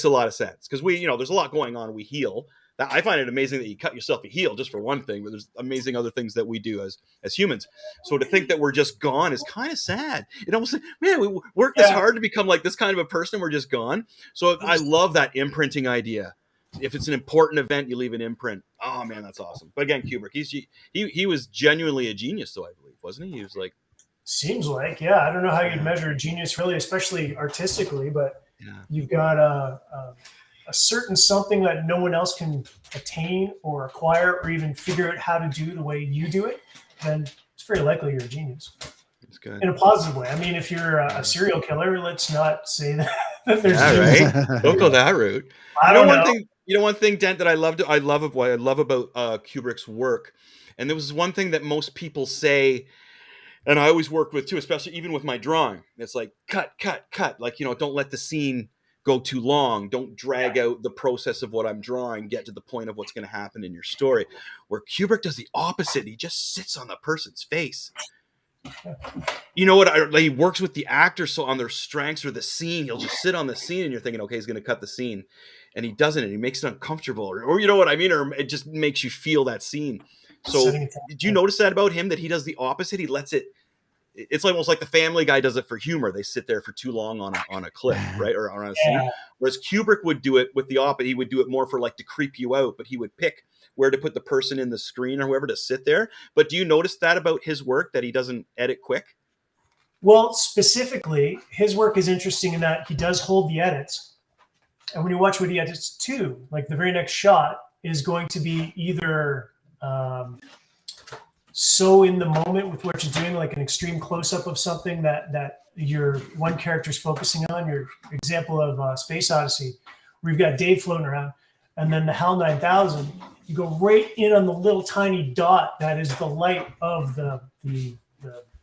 a lot of sense because there's a lot going on. We heal. I find it amazing that you cut yourself a heel just for one thing, but there's amazing other things that we do as humans. So to think that we're just gone is kind of sad. It almost like, man, we worked this hard to become like this kind of a person. We're just gone. So I love that imprinting idea. If it's an important event, you leave an imprint. Oh man, that's awesome. But again, Kubrick, he was genuinely a genius, though, I believe, wasn't he? He was like, seems like, yeah. I don't know how you'd measure genius really, especially artistically, but you've got a certain something that no one else can attain or acquire or even figure out how to do the way you do it, then it's very likely you're a genius. That's good. In a positive way. I mean, if you're a serial killer, let's not say that there's right. Don't go that route. One thing, Dent, that I love about Kubrick's work, and there was one thing that most people say, and I always work with too, especially even with my drawing. It's like cut. Like, don't let the scene go too long. Don't drag out the process of what I'm drawing. Get to the point of what's going to happen in your story. Where Kubrick does the opposite. He just sits on the person's face. You know what? He works with the actors so on their strengths or the scene. He'll just sit on the scene, and you're thinking, okay, he's going to cut the scene, and he doesn't, and he makes it uncomfortable, or you know what I mean, or it just makes you feel that scene. So, did you notice that about him? That he does the opposite. He lets it. It's almost like the Family Guy does it for humor. They sit there for too long on a clip, right, or on a scene. Whereas Kubrick would do it with the opposite. He would do it more for like to creep you out, but he would pick where to put the person in the screen or whoever to sit there. But do you notice that about his work, that he doesn't edit quick? Well, specifically, his work is interesting in that he does hold the edits, And when you watch what he edits too, like the very next shot is going to be either so in the moment with what you're doing, like an extreme close-up of something that your one character's focusing on. Your example of Space Odyssey, where you've got Dave floating around, and then the HAL 9000, you go right in on the little tiny dot that is the light of the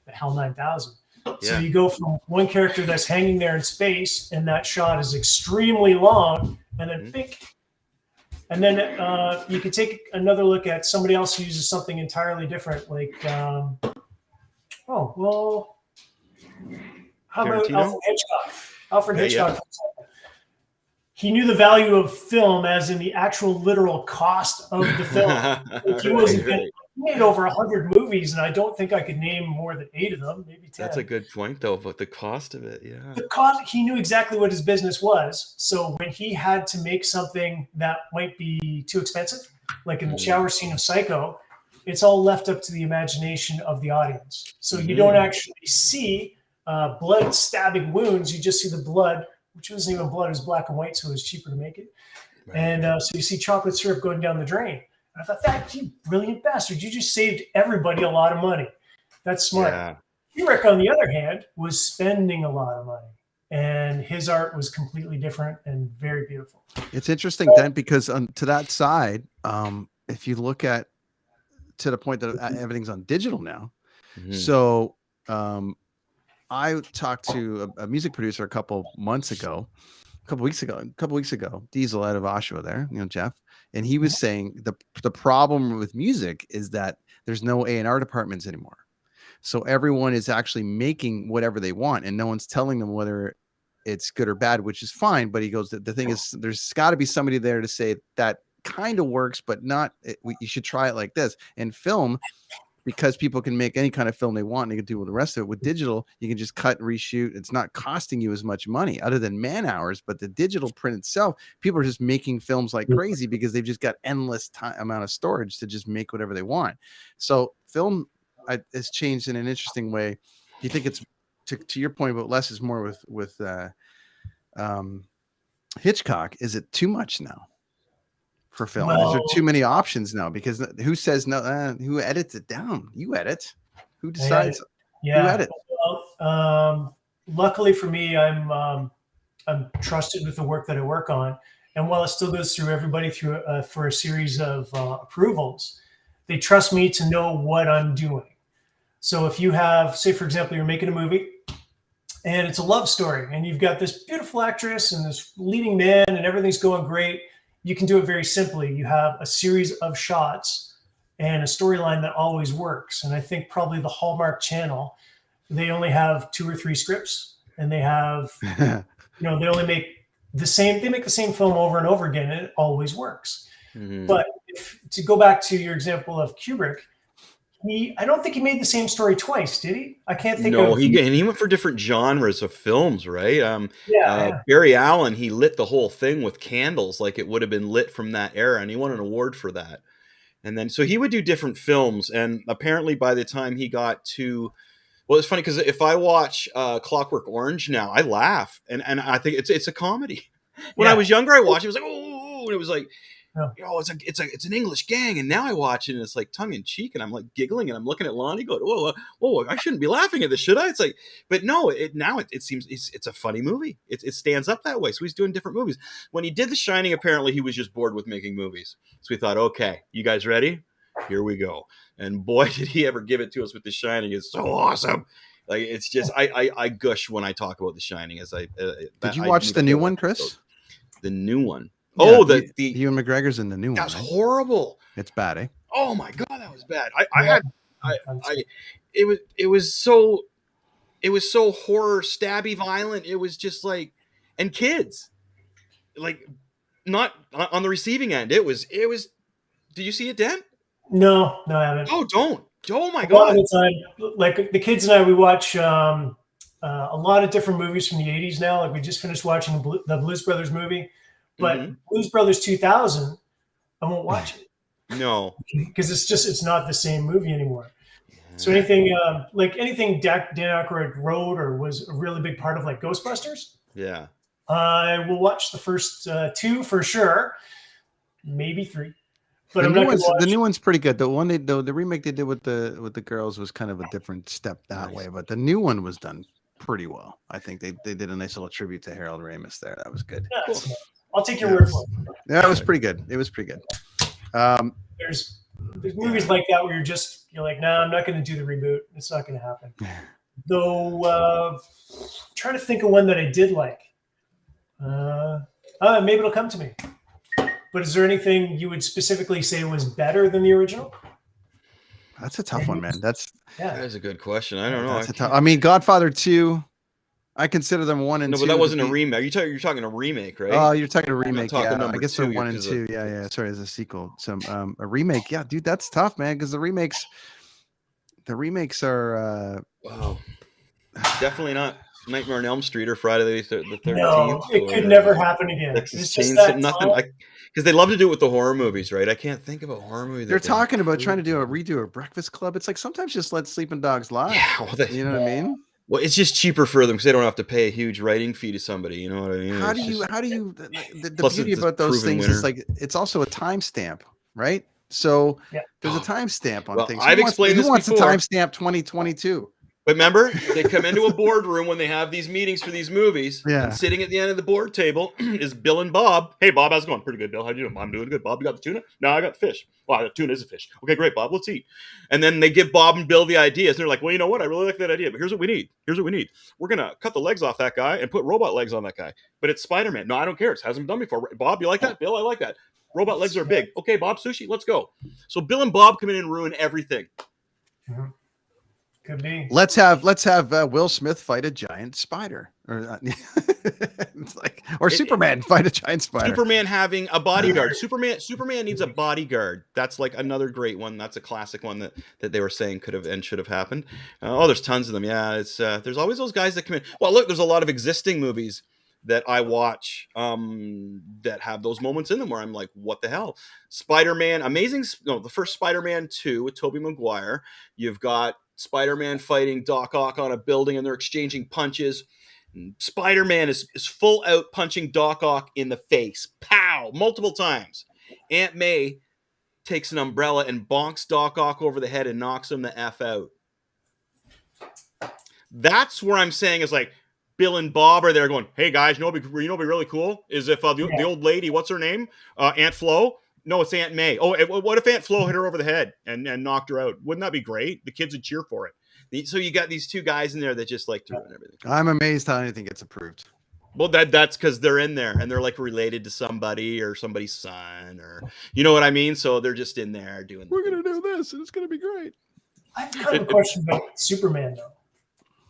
HAL 9000. So you go from one character that's hanging there in space, and that shot is extremely long, and then bink. And then you could take another look at somebody else who uses something entirely different, like, how about Alfred Hitchcock? Alfred Hitchcock, for example. He knew the value of film as in the actual literal cost of the film. He made over 100 movies, and I don't think I could name more than 8 of them, maybe 10. That's a good point, though, about the cost of it. Yeah. The cost, he knew exactly what his business was. So when he had to make something that might be too expensive, like in the shower scene of Psycho, it's all left up to the imagination of the audience. So you don't actually see blood stabbing wounds. You just see the blood, which wasn't even blood, it was black and white, so it was cheaper to make it. Right. And so you see chocolate syrup going down the drain. And I thought, that you brilliant bastard, you just saved everybody a lot of money. That's smart. Yeah. Kubrick, on the other hand, was spending a lot of money, and his art was completely different and very beautiful. It's interesting, Dent, because to that side, if you look at to the point that everything's on digital now, so I talked to a music producer a couple weeks ago, Diesel out of Oshawa there, Jeff, and he was saying the problem with music is that there's no A&R departments anymore. So everyone is actually making whatever they want, and no one's telling them whether it's good or bad, which is fine. But he goes, the thing is, there's got to be somebody there to say that kind of works, but not, you should try it like this. And film, because people can make any kind of film they want, and they can do the rest of it. With digital, you can just cut and reshoot. It's not costing you as much money other than man hours, but the digital print itself, people are just making films like crazy because they've just got endless amount of storage to just make whatever they want. So film has changed in an interesting way. Do you think it's, to your point about less is more with Hitchcock? Is it too much now for film? Is there too many options now? Because who says no? Who edits it down? You edit. Who decides? Who edits? Well, luckily for me, I'm trusted with the work that I work on, and while it still goes through everybody for a series of approvals, they trust me to know what I'm doing. So if you have, say, for example, you're making a movie and it's a love story, and you've got this beautiful actress and this leading man and everything's going great, you can do it very simply. You have a series of shots and a storyline that always works. And I think probably the Hallmark Channel, they only have 2 or 3 scripts, and they have, they only make the same film over and over again, and it always works. But to go back to your example of Kubrick, I don't think he made the same story twice, did he? I can't think of. No, he went for different genres of films, right? Barry Allen, he lit the whole thing with candles like it would have been lit from that era, and he won an award for that. And then, so he would do different films, and apparently by the time he got to, well, it's funny because if I watch Clockwork Orange now, I laugh, and I think it's a comedy. When I was younger, I watched it, was like, oh, and it was like, it's an English gang, and now I watch it and it's like tongue in cheek, and I'm like giggling, and I'm looking at Lonnie going, whoa, I shouldn't be laughing at this, should I? It's like, but no, it seems it's a funny movie. It stands up that way. So he's doing different movies. When he did The Shining, apparently he was just bored with making movies. So we thought, okay, you guys ready? Here we go. And boy, did he ever give it to us with The Shining. It's so awesome. Like, it's just, I gush when I talk about The Shining. Did you watch the new one, Chris? The new one. Yeah, the Ewan McGregor's in the new one. That's horrible. It's bad, eh? Oh my God, that was bad. It was so horror, stabby, violent. It was just like, and kids, like, not on the receiving end. It was. Do you see it, Dent? No, I haven't. Oh, don't. Oh my God. A lot of the time, like the kids and I, we watch a lot of different movies from the 80s now. Like, we just finished watching the Blues Brothers movie. But Blues Brothers 2000, I won't watch it. No, because it's not the same movie anymore. So anything Dan Aykroyd wrote or was a really big part of, like Ghostbusters. Yeah, I will watch the first 2 for sure, maybe 3. But the new one's pretty good. The one the remake they did with the girls was kind of a different step that way, but the new one was done pretty well. I think they did a nice little tribute to Harold Ramis there. That was good. Yeah, cool. I'll take your word for it. Yeah, it was pretty good. It was pretty good. There's movies like that where you're like, nah, I'm not going to do the reboot. It's not going to happen. Though, trying to think of one that I did like. Maybe it'll come to me. But is there anything you would specifically say was better than the original? That's a tough one, man. That is a good question. I don't know. I mean, Godfather 2, I consider them 1 and 2. No, but that wasn't a remake. You're talking a remake, right? Oh, you're talking a remake. Yeah, I guess they're 1 and 2. Yeah. Sorry, as a sequel. So a remake. Yeah, dude, that's tough, man. Because the remakes are wow. Definitely not Nightmare on Elm Street or Friday the 13th. No, it could never happen again. It's just nothing. Because they love to do it with the horror movies, right? I can't think of a horror movie. They're talking about trying to redo a Breakfast Club. It's like sometimes just let sleeping dogs lie. Yeah, well, you know what I mean? Well, it's just cheaper for them because they don't have to pay a huge writing fee to somebody. You know what I mean? How do you? The beauty about those things is like it's also a timestamp, right? So there's a timestamp on things. I've explained this before. Who wants a timestamp 2022? But remember, they come into a boardroom when they have these meetings for these movies. Yeah. And sitting at the end of the board table is Bill and Bob. Hey, Bob, how's it going? Pretty good, Bill. How you doing? I'm doing good. Bob, you got the tuna? No, I got the fish. Well, the tuna is a fish. Okay, great, Bob. Let's eat. And then they give Bob and Bill the ideas. And they're like, well, you know what? I really like that idea. But here's what we need. We're going to cut the legs off that guy and put robot legs on that guy. But it's Spider-Man. No, I don't care. It hasn't been done before. Bob, you like that? Bill, I like that. Robot legs are big. Okay, Bob, sushi. Let's go. So Bill and Bob come in and ruin everything. Mm-hmm. Could be. Let's have Will Smith fight a giant spider, or it's like, or Superman fight a giant spider. Superman having a bodyguard. Superman needs a bodyguard. That's like another great one. That's a classic one that they were saying could have and should have happened. There's tons of them. Yeah, it's there's always those guys that come in. Well, look, there's a lot of existing movies that I watch that have those moments in them where I'm like, what the hell? Spider-Man, the first Spider-Man 2 with Tobey Maguire. You've got Spider-Man fighting Doc Ock on a building and they're exchanging punches. Spider-Man is full out punching Doc Ock in the face. Pow! Multiple times. Aunt May takes an umbrella and bonks Doc Ock over the head and knocks him the F out. That's where I'm saying is like, Bill and Bob are there going, hey guys, you know what'd be really cool is if the old lady, what's her name? Aunt Flo? No, it's Aunt May. Oh, what if Aunt Flo hit her over the head and knocked her out? Wouldn't that be great? The kids would cheer for it. So you got these two guys in there that just like to ruin everything. I'm amazed how anything gets approved. Well, that's because they're in there and they're like related to somebody or somebody's son or you know what I mean? So they're just in there doing. We're going to do this and it's going to be great. I have kind of a question about Superman though.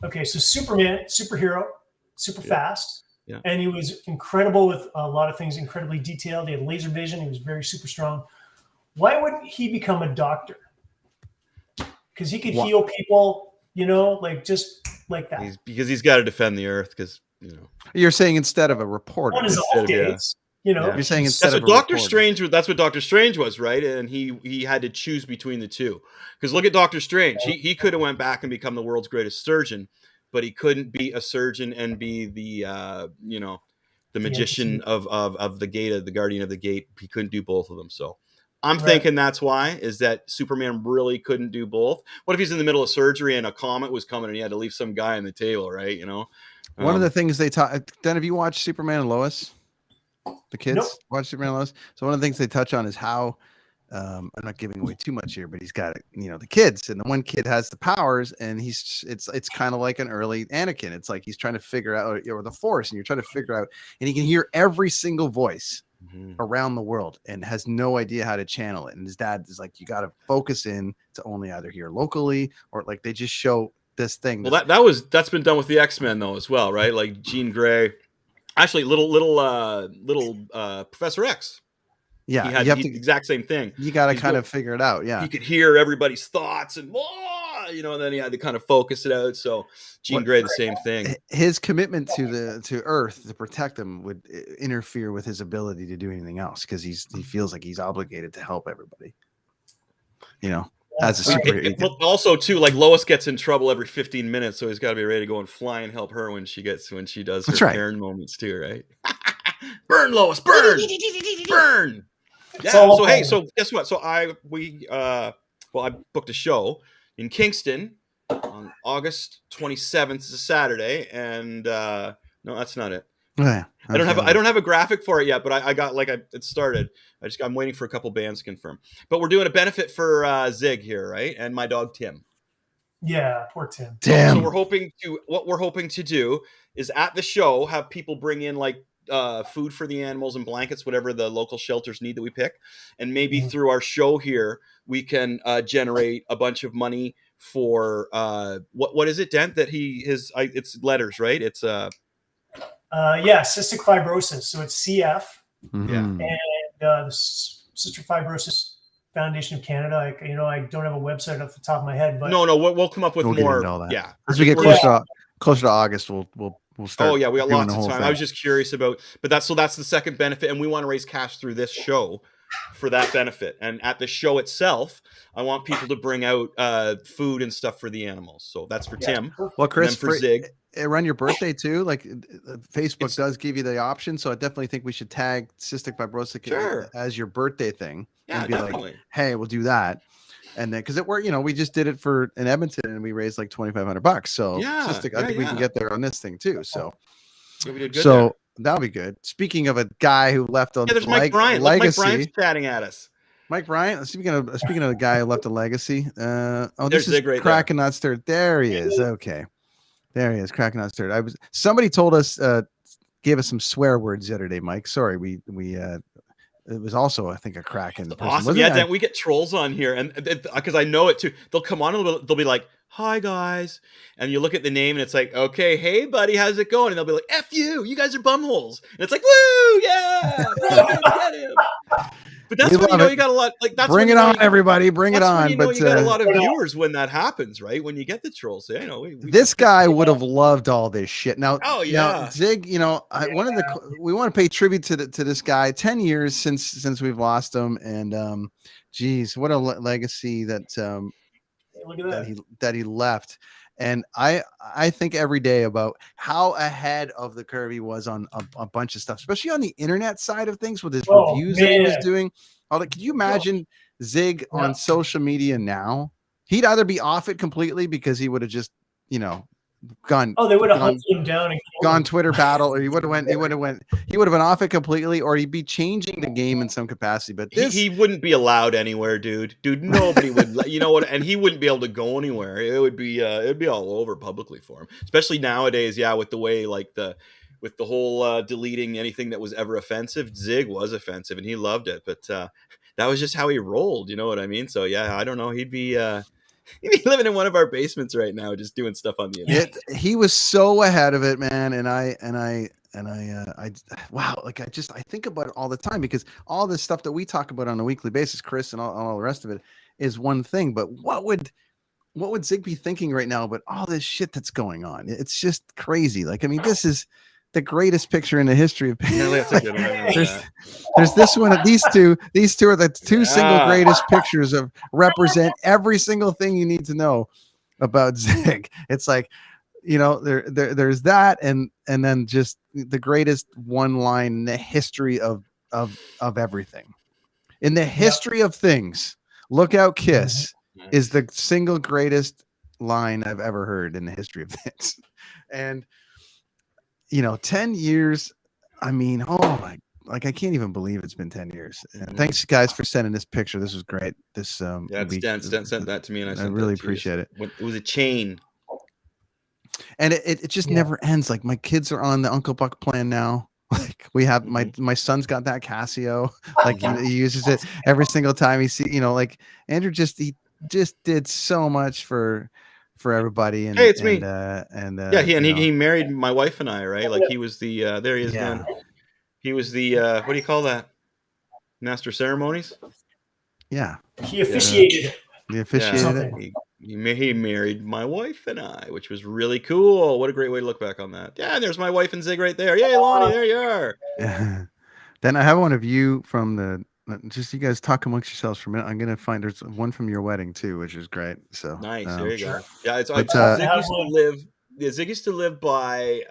Okay, so Superman, superhero, super fast. Yeah. And he was incredible with a lot of things, incredibly detailed. He had laser vision. He was very super strong. Why wouldn't he become a doctor? Because he could heal people, like just like that. Because he's got to defend the earth. Because you're saying instead of a reporter. On his off days, You're saying instead that's of what Doctor Strange. That's what Doctor Strange was, right? And he had to choose between the two. Because look at Doctor Strange. He could have went back and become the world's greatest surgeon. But he couldn't be a surgeon and be the the magician of the gate, the guardian of the gate. He couldn't do both of them. So I'm thinking that's why is that Superman really couldn't do both. What if he's in the middle of surgery and a comet was coming and he had to leave some guy on the table, right? One of the things they taught. Den, have you watched Superman and Lois? The kids watch Superman and Lois. So one of the things they touch on is how. I'm not giving away too much here, but he's got the kids, and the one kid has the powers, and it's kind of like an early Anakin. It's like he's trying to figure out or the Force, and you're trying to figure out, and he can hear every single voice around the world, and has no idea how to channel it. And his dad is like, you got to focus in to only either hear locally or like they just show this thing. Well, that's been done with the X-Men though as well, right? Like Jean Grey, actually, little Professor X. Yeah, he had the exact same thing. You got to kind of figure it out. Yeah, he could hear everybody's thoughts and and then he had to kind of focus it out. So Jean Grey, the same thing. His commitment to Earth to protect them would interfere with his ability to do anything else because he feels like he's obligated to help everybody. as a superhero. Well, also too, like Lois gets in trouble every 15 minutes, so he's got to be ready to go and fly and help her when she does her Karen moments too, right? Burn, Lois, burn, burn. Yeah. So guess what? So I booked a show in Kingston on August 27th. It's a Saturday, and no, that's not it. Yeah, I don't have a graphic for it yet, but I got it started. I'm waiting for a couple bands to confirm. But we're doing a benefit for Zig here, right? And my dog Tim. Yeah, poor Tim. Damn. So what we're hoping to do is at the show have people bring in like food for the animals and blankets, whatever the local shelters need that we pick, and maybe through our show here we can generate a bunch of money for what is it, Dent? That it's letters, right? It's cystic fibrosis. So it's CF. Mm-hmm. Yeah. And the Cystic Fibrosis Foundation of Canada. I don't have a website off the top of my head, but no, we'll come up with more. Yeah, as we get closer to August, we'll start. Oh yeah, we got lots of time. Thing. I was just curious about, but that's the second benefit, and we want to raise cash through this show for that benefit. And at the show itself, I want people to bring out food and stuff for the animals. So that's for Tim. Well, Chris, for Zig. Around your birthday too, like Facebook does give you the option, so I definitely think we should tag cystic fibrosis as your birthday thing. Yeah, and be definitely. like, hey, we'll do that. And then because we just did it for in Edmonton and we raised like $2,500. So I think we can get there on this thing too. So that'll be good. Speaking of a guy who left a there's Mike Bryant. legacy. Mike Bryant's chatting at us. Mike Bryant. Speaking of a guy who left a legacy. There's this is Zig right Cracking Nuts Third. There he is. Okay. There he is, Cracking Nuts Third. Somebody told us, gave us some swear words the other day, Mike. Sorry, we it was also, I think, a Kraken person. Awesome. Yeah, Dan, we get trolls on here, and because I know it too. They'll come on and they'll be like, "Hi guys," and you look at the name and it's like, "Okay, hey buddy, how's it going?" And they'll be like, "F you guys are bumholes," and it's like, "Woo, yeah, get him." But that's when you got a lot. Like that's bring it on, everybody, bring it on. But you got a lot of viewers when that happens, right? When you get the trolls, this guy would have loved all this shit. Now, now, Zig, we want to pay tribute to this guy. 10 years since we've lost him, and geez, what a legacy that he left. And I think every day about how ahead of the curve he was on a bunch of stuff, especially on the internet side of things with his reviews that he was doing. Could you imagine Zig on social media now? He'd either be off it completely because he would have just, gone. Oh, they would have hunted him down and gone Twitter battle, or he would have been off it completely, or he'd be changing the game in some capacity. But he wouldn't be allowed anywhere, dude. Nobody would. You know what? And he wouldn't be able to go anywhere. It'd be all over publicly for him, especially nowadays. Yeah, with the way with the whole deleting anything that was ever offensive. Zig was offensive, and he loved it. But that was just how he rolled. You know what I mean? So yeah, I don't know. He'd be living in one of our basements right now, just doing stuff on the internet. He was so ahead of it, man. And I wow, like I think about it all the time, because all this stuff that we talk about on a weekly basis, Chris, and all the rest of it is one thing. But what would Zig be thinking right now about all this shit that's going on? It's just crazy. Like, I mean, this is the greatest picture in the history of there's this one. These two are the two single greatest pictures of represent every single thing you need to know about Zig. It's like, there's that, and then just the greatest one line in the history of everything. In the history of things, Look Out Kiss is the single greatest line I've ever heard in the history of things. And 10 years, I mean, I can't even believe it's been 10 years. And thanks guys for sending this picture. This was great. This Stent sent that to me, and I really appreciate it. It was a chain. And it just never ends. Like, my kids are on the Uncle Buck plan now. Like, we have my son's got that Casio. Like, he uses it every single time he see, like Andrew he just did so much for everybody. And hey, it's me. He married my wife and I, right? Like, he was the there he is again. He was the what do you call that? Master ceremonies. Yeah. He officiated. He officiated it. He married my wife and I, which was really cool. What a great way to look back on that. Yeah, and there's my wife and Zig right there. Yay, Lonnie, there you are. Yeah. Then I have one of you from the Just you guys talk amongst yourselves for a minute. I'm gonna find there's one from your wedding too, which is great. So nice. There you go. Yeah, but, Zig used to live by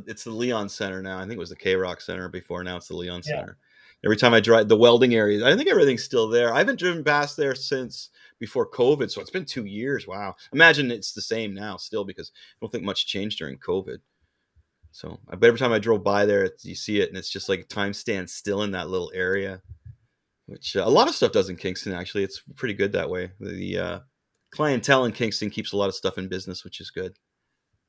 it's the Leon Center now. I think it was the K-Rock Center before. Now it's the Leon Center. Every time I drive the welding area, I think everything's still there. I haven't driven past there since before COVID, so it's been 2 years. Wow. Imagine it's the same now still, because I don't think much changed during COVID. So, but every time I drove by there, you see it, and it's just like time stands still in that little area, which a lot of stuff does in Kingston. Actually, it's pretty good that way. The clientele in Kingston keeps a lot of stuff in business, which is good.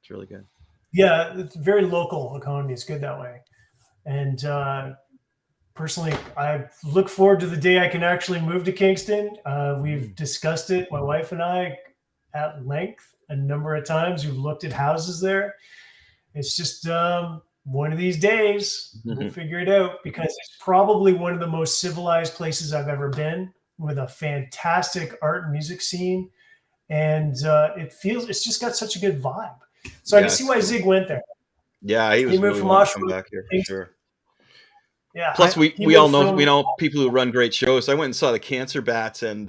It's really good. Yeah, it's very local economy. It's good that way. And personally, I look forward to the day I can actually move to Kingston. We've discussed it, my wife and I, at length a number of times. We've looked at houses there. It's just one of these days we'll figure it out, because it's probably one of the most civilized places I've ever been, with a fantastic art and music scene. And it's just got such a good vibe. So I can see why Zig went there. Yeah, he moved really from Oshawa back here for sure. Yeah. Plus, we all know people who run great shows. I went and saw the Cancer Bats and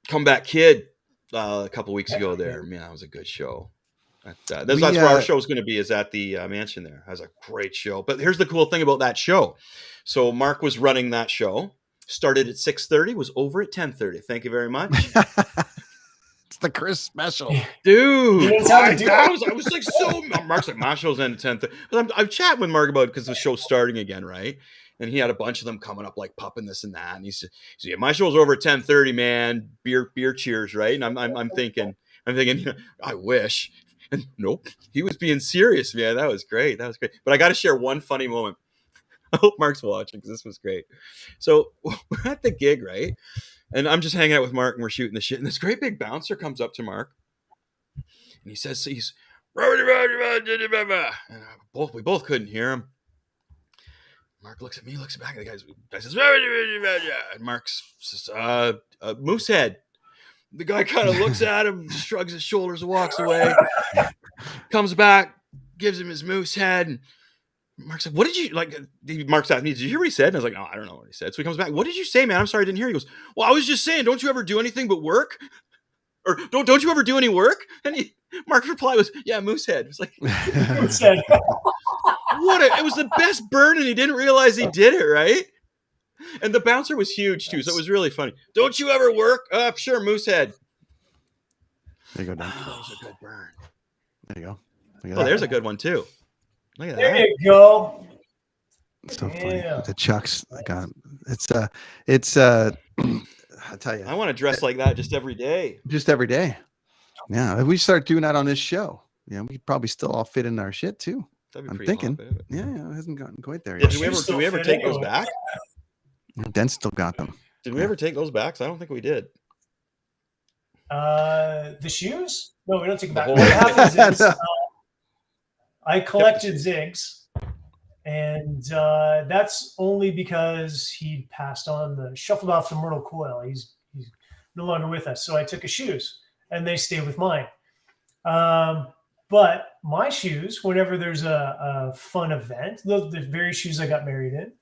Comeback Kid a couple weeks ago there. Man, that was a good show. That's where our show is going to be, is at the mansion there. That was a great show. But here's the cool thing about that show. So Mark was running that show. Started at 6:30, was over at 10:30. Thank you very much. It's the Chris special. Dude. I was like, so Mark's like, my show's end at 10:30. I'm chatting with Mark about it because the show's starting again, right? And he had a bunch of them coming up, like popping this and that. And he said, yeah, my show's over at 10:30, man. Beer cheers, right? And I'm thinking, I wish. And nope, he was being serious, man. That was great. But I got to share one funny moment. I hope Mark's watching, because this was great. So we're at the gig, right? And I'm just hanging out with Mark, and we're shooting the shit. And this great big bouncer comes up to Mark, and he says, he's, and we both couldn't hear him. Mark looks at me, looks back at the guy says, and Mark says, Moosehead. The guy kind of looks at him, shrugs his shoulders, walks away, comes back, gives him his moose head. And Mark's like, what did you, like, Mark's asking me, did you hear what he said? And I was like, no, I don't know what he said. So he comes back, what did you say, man? I'm sorry, I didn't hear. He goes, well, I was just saying, don't you ever do anything but work? Or don't you ever do any work? And Mark's reply was, yeah, Moosehead. It was like, Moosehead. It was the best burn, and he didn't realize he did it, right? And the bouncer was huge too, so it was really funny. Don't you ever work? Sure, Moosehead. There you go, Dent. That was a good burn. There you go. There's a good one too. Look at there that. You go. So funny. The Chucks, I got him. It's I tell you, I want to dress like that just every day. Just every day. Yeah, if we start doing that on this show, we probably still all fit in our shit too. I'm thinking. Yeah, it hasn't gotten quite there yet. Did we ever take those back? Dent still got them. Did we ever take those back? I don't think we did. The shoes? No, we don't take them back. What happens is I collected Zigs, and that's only because he passed on shuffled off the mortal coil. He's no longer with us. So I took his shoes, and they stay with mine. But my shoes, whenever there's a fun event, the very shoes I got married in,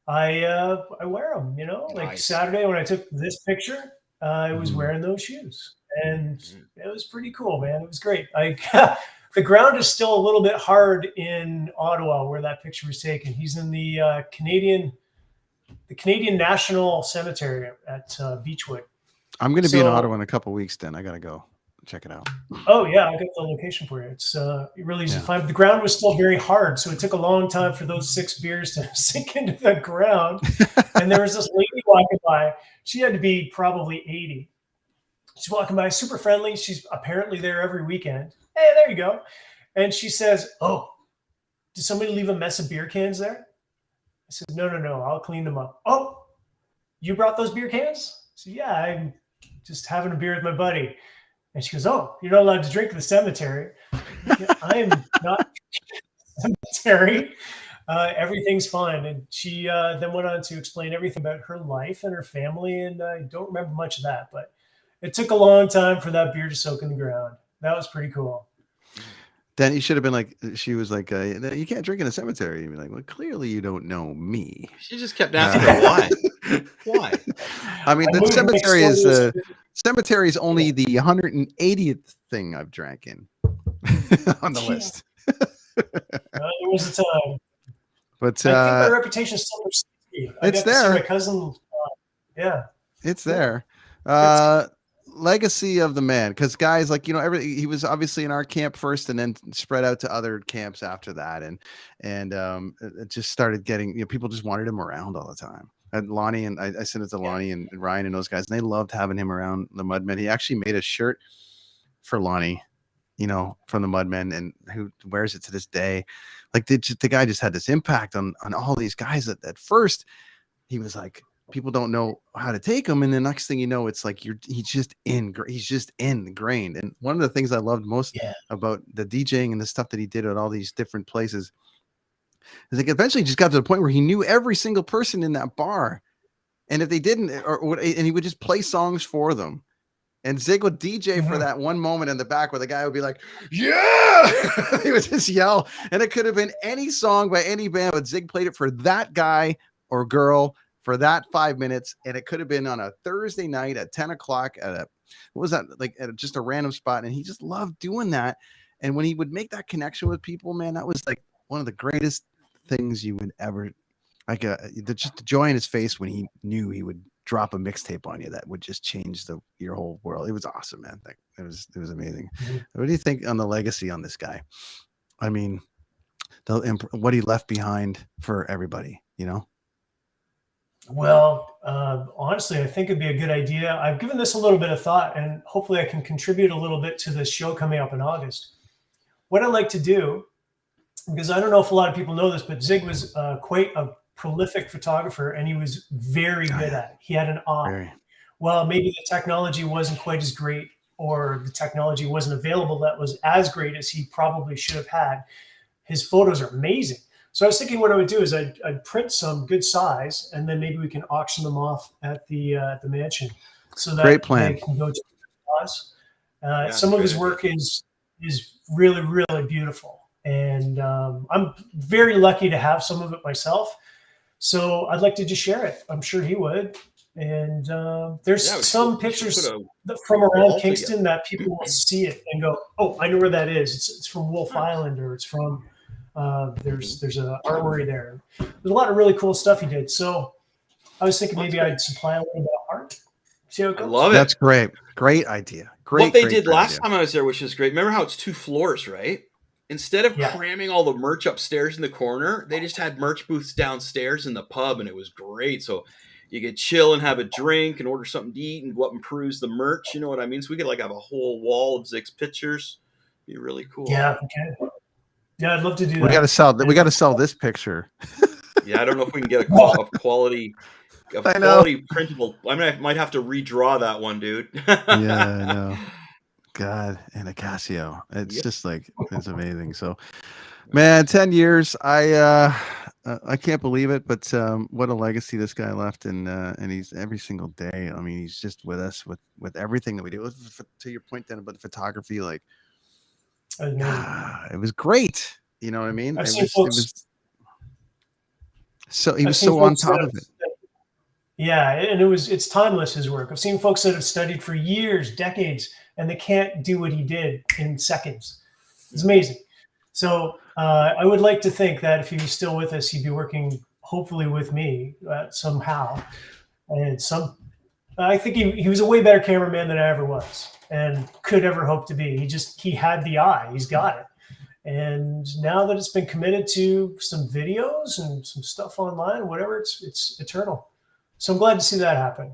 I wear them, like nice. Saturday when I took this picture, I was wearing those shoes, and it was pretty cool, man. It was great. The ground is still a little bit hard in Ottawa where that picture was taken. He's in the Canadian National Cemetery at Beechwood. I'm going to be in Ottawa in a couple of weeks. Then I got to go check it out. Oh yeah, I got the location for you. It's really easy to find. The ground was still very hard, so it took a long time for those 6 beers to sink into the ground. And there was this lady walking by. She had to be probably 80. She's walking by, super friendly. She's apparently there every weekend. Hey, there you go. And she says, "Oh, did somebody leave a mess of beer cans there?" I said, No, I'll clean them up. "Oh, you brought those beer cans?" I said, "Yeah, I'm just having a beer with my buddy." And she goes, "Oh, you're not allowed to drink in the cemetery." I am not cemetery. Everything's fine. And she then went on to explain everything about her life and her family. And I don't remember much of that, but it took a long time for that beer to soak in the ground. That was pretty cool. Then you should have been like, she was like, you can't drink in a cemetery. You'd be like, well, clearly you don't know me. She just kept asking her why. Why? I mean, the cemetery is only the 180th thing I've drank in on the list. There was a time. But I think my reputation is still received. It's got to see there. my cousin. Yeah. It's there. Legacy of the man, because guys, like, you know, he was obviously in our camp first and then spread out to other camps after that, and it just started getting, you know, people just wanted him around all the time. And Lonnie, and I sent it to Lonnie and Ryan and those guys, and they loved having him around the Mudmen. He actually made a shirt for Lonnie, you know, from the Mudmen, and who wears it to this day. Like, the guy just had this impact on all these guys. At first he was like, people don't know how to take him, and the next thing you know, it's like he's just ingrained. And one of the things I loved most about the DJing and the stuff that he did at all these different places is like eventually just got to the point where he knew every single person in that bar, and if they didn't, and he would just play songs for them. And Zig would DJ for that one moment in the back where the guy would be like, yeah, he would just yell, and it could have been any song by any band, but Zig played it for that guy or girl for that 5 minutes, and it could have been on a Thursday night at 10 o'clock at just a random spot, and he just loved doing that. And when he would make that connection with people, man, that was like one of the greatest things you would ever, like, just the joy in his face when he knew he would drop a mixtape on you that would just change your whole world. It was awesome, man. It was amazing. What do you think on the legacy on this guy? I mean, what he left behind for everybody, you know? Well, honestly, I think it'd be a good idea. I've given this a little bit of thought, and hopefully I can contribute a little bit to this show coming up in August. What I'd like to do, because I don't know if a lot of people know this, but Zig was quite a prolific photographer, and he was very good at it. He had an eye. Well, maybe the technology wasn't quite as great, or the technology wasn't available that was as great as he probably should have had. His photos are amazing. So I was thinking what I would do is I'd print some good size, and then maybe we can auction them off at the mansion, so that Great plan. they can go to the cause. Some of his work is really, really beautiful, and I'm very lucky to have some of it myself. So I'd like to just share it. I'm sure he would. And there's some pictures from around Kingston that people will see it and go, "Oh, I know where that is. It's from Wolf Island, or it's from." There's a armory there. There's a lot of really cool stuff he did. So I was thinking maybe I'd supply a little bit of art. See how it goes. I love it. That's great. Great idea. What they did last time I was there, which is great. Remember how it's 2 floors, right? Instead of cramming all the merch upstairs in the corner, they just had merch booths downstairs in the pub, and it was great. So you could chill and have a drink and order something to eat and go up and peruse the merch. You know what I mean? So we could have a whole wall of Zig's pictures. Be really cool. Yeah. Okay. Yeah, I'd love to do that. We got to sell this picture. Yeah, I don't know if we can get a quality printable. I might have to redraw that one, dude. Yeah, I know. God, and a Casio. It's just like, it's amazing. So, man, 10 years. I can't believe it, but what a legacy this guy left, and he's every single day. I mean, he's just with us with everything that we do. To your point then about the photography, like, it was great. You know what I mean? He was so on top of it. Yeah, and it's timeless, his work. I've seen folks that have studied for years, decades, and they can't do what he did in seconds. It's amazing. So I would like to think that if he was still with us, he'd be working hopefully with me somehow. And I think he was a way better cameraman than I ever was and could ever hope to be. He had the eye. He's got it. And now that it's been committed to some videos and some stuff online, whatever, it's eternal. So I'm glad to see that happen.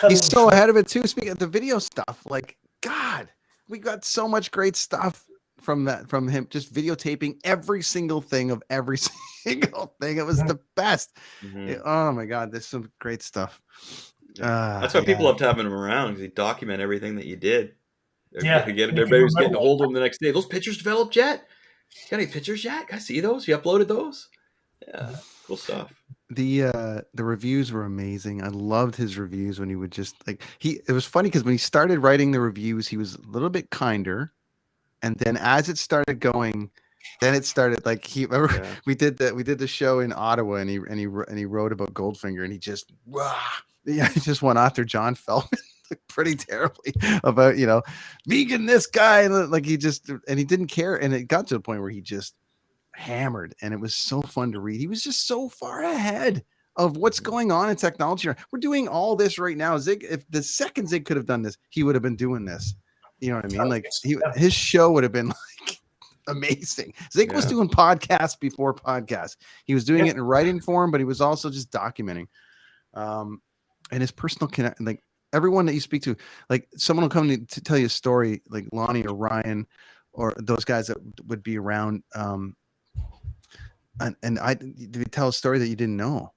He's so ahead of it too. Speaking of the video stuff, like, God, we got so much great stuff from him, just videotaping every single thing of every single thing. It was the best. Oh my God, there's some great stuff. That's why people loved having him around, because he document everything that you did. Everybody was getting a hold of him the next day. Those pictures developed yet? Got any pictures yet? Can I see those? You uploaded those? Yeah, cool stuff. The reviews were amazing. I loved his reviews when he would just it was funny because when he started writing the reviews, he was a little bit kinder, And then as it started going, then it started like we did the show in Ottawa, and he wrote about Goldfinger, and he just he just went after John Feldman pretty terribly about vegan this guy, and like he didn't care, and it got to the point where he just hammered, and it was so fun to read. He was just so far ahead of what's going on in technology. We're doing all this right now. Zig, if the second Zig could have done this, he would have been doing this. You know what I mean? Like his show would have been like amazing. Zig was doing podcasts before podcasts. He was doing it in writing form, but he was also just documenting. And his personal connect, like everyone that you speak to, like someone will come to tell you a story, like Lonnie or Ryan or those guys that would be around. And they tell a story that you didn't know.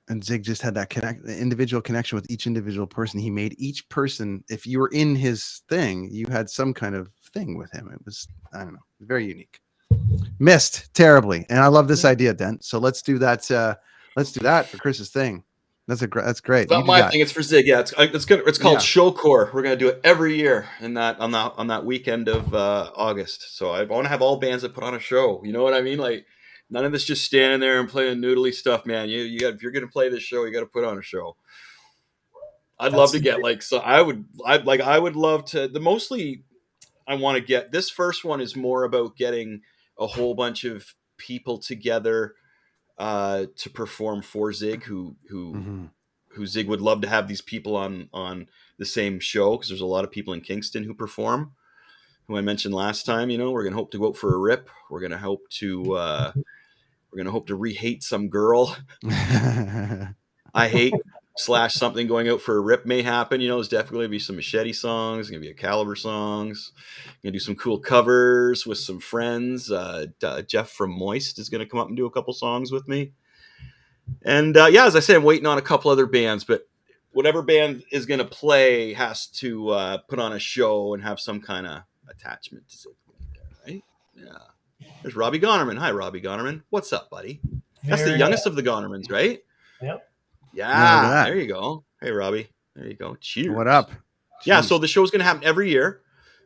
And Zig just had that individual connection with each individual person. He made each person, if you were in his thing, you had some kind of thing with him. It was, I don't know, very unique. Missed terribly. And I love this idea, Dent. So let's do that. Let's do that for Chris's thing. That's great. It's not my thing. It's for Zig. Yeah, it's called Showcore. We're gonna do it every year on that weekend of August. So I want to have all bands that put on a show. You know what I mean? Like, none of this just standing there and playing noodly stuff, man. You got, if you're gonna play this show, you got to put on a show. I'd love to get I would love to. Mostly I want to get this first one is more about getting a whole bunch of people together to perform for Zig, who Zig would love to have these people on the same show, because there's a lot of people in Kingston who perform, who I mentioned last time. We're gonna hope to go out for a rip. We're gonna hope to re-hate some girl. I hate / something going out for a rip may happen. There's definitely gonna be some Machete songs, gonna be a Caliber songs, gonna do some cool covers with some friends. Jeff from Moist is gonna come up and do a couple songs with me. And as I said, I'm waiting on a couple other bands, but whatever band is gonna play has to put on a show and have some kind of attachment to it, right? Yeah. There's Robbie Gonerman. Hi, Robbie Gonerman. What's up, buddy? That's the youngest of the Gonermans, right? Yep. Yeah, there you go. Hey, Robbie. There you go. Cheers. What up? Yeah, so the show's going to happen every year,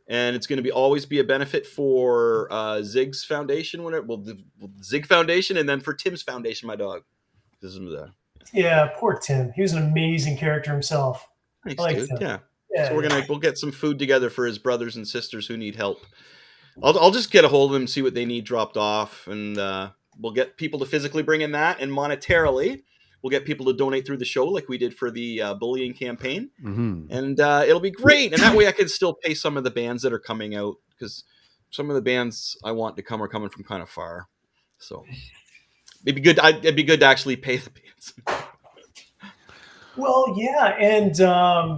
and it's going to always be a benefit for Zig's foundation, the Zig Foundation, and then for Tim's foundation, my dog. This is Yeah, poor Tim. He was an amazing character himself. Thanks, dude. Yeah. So we'll get some food together for his brothers and sisters who need help. I'll just get a hold of them, see what they need dropped off, and we'll get people to physically bring in that, and monetarily we'll get people to donate through the show like we did for the bullying campaign. And it'll be great. And that way I can still pay some of the bands that are coming out, because some of the bands I want to come are coming from kind of far. So it'd be good to actually pay the bands. Well, yeah. And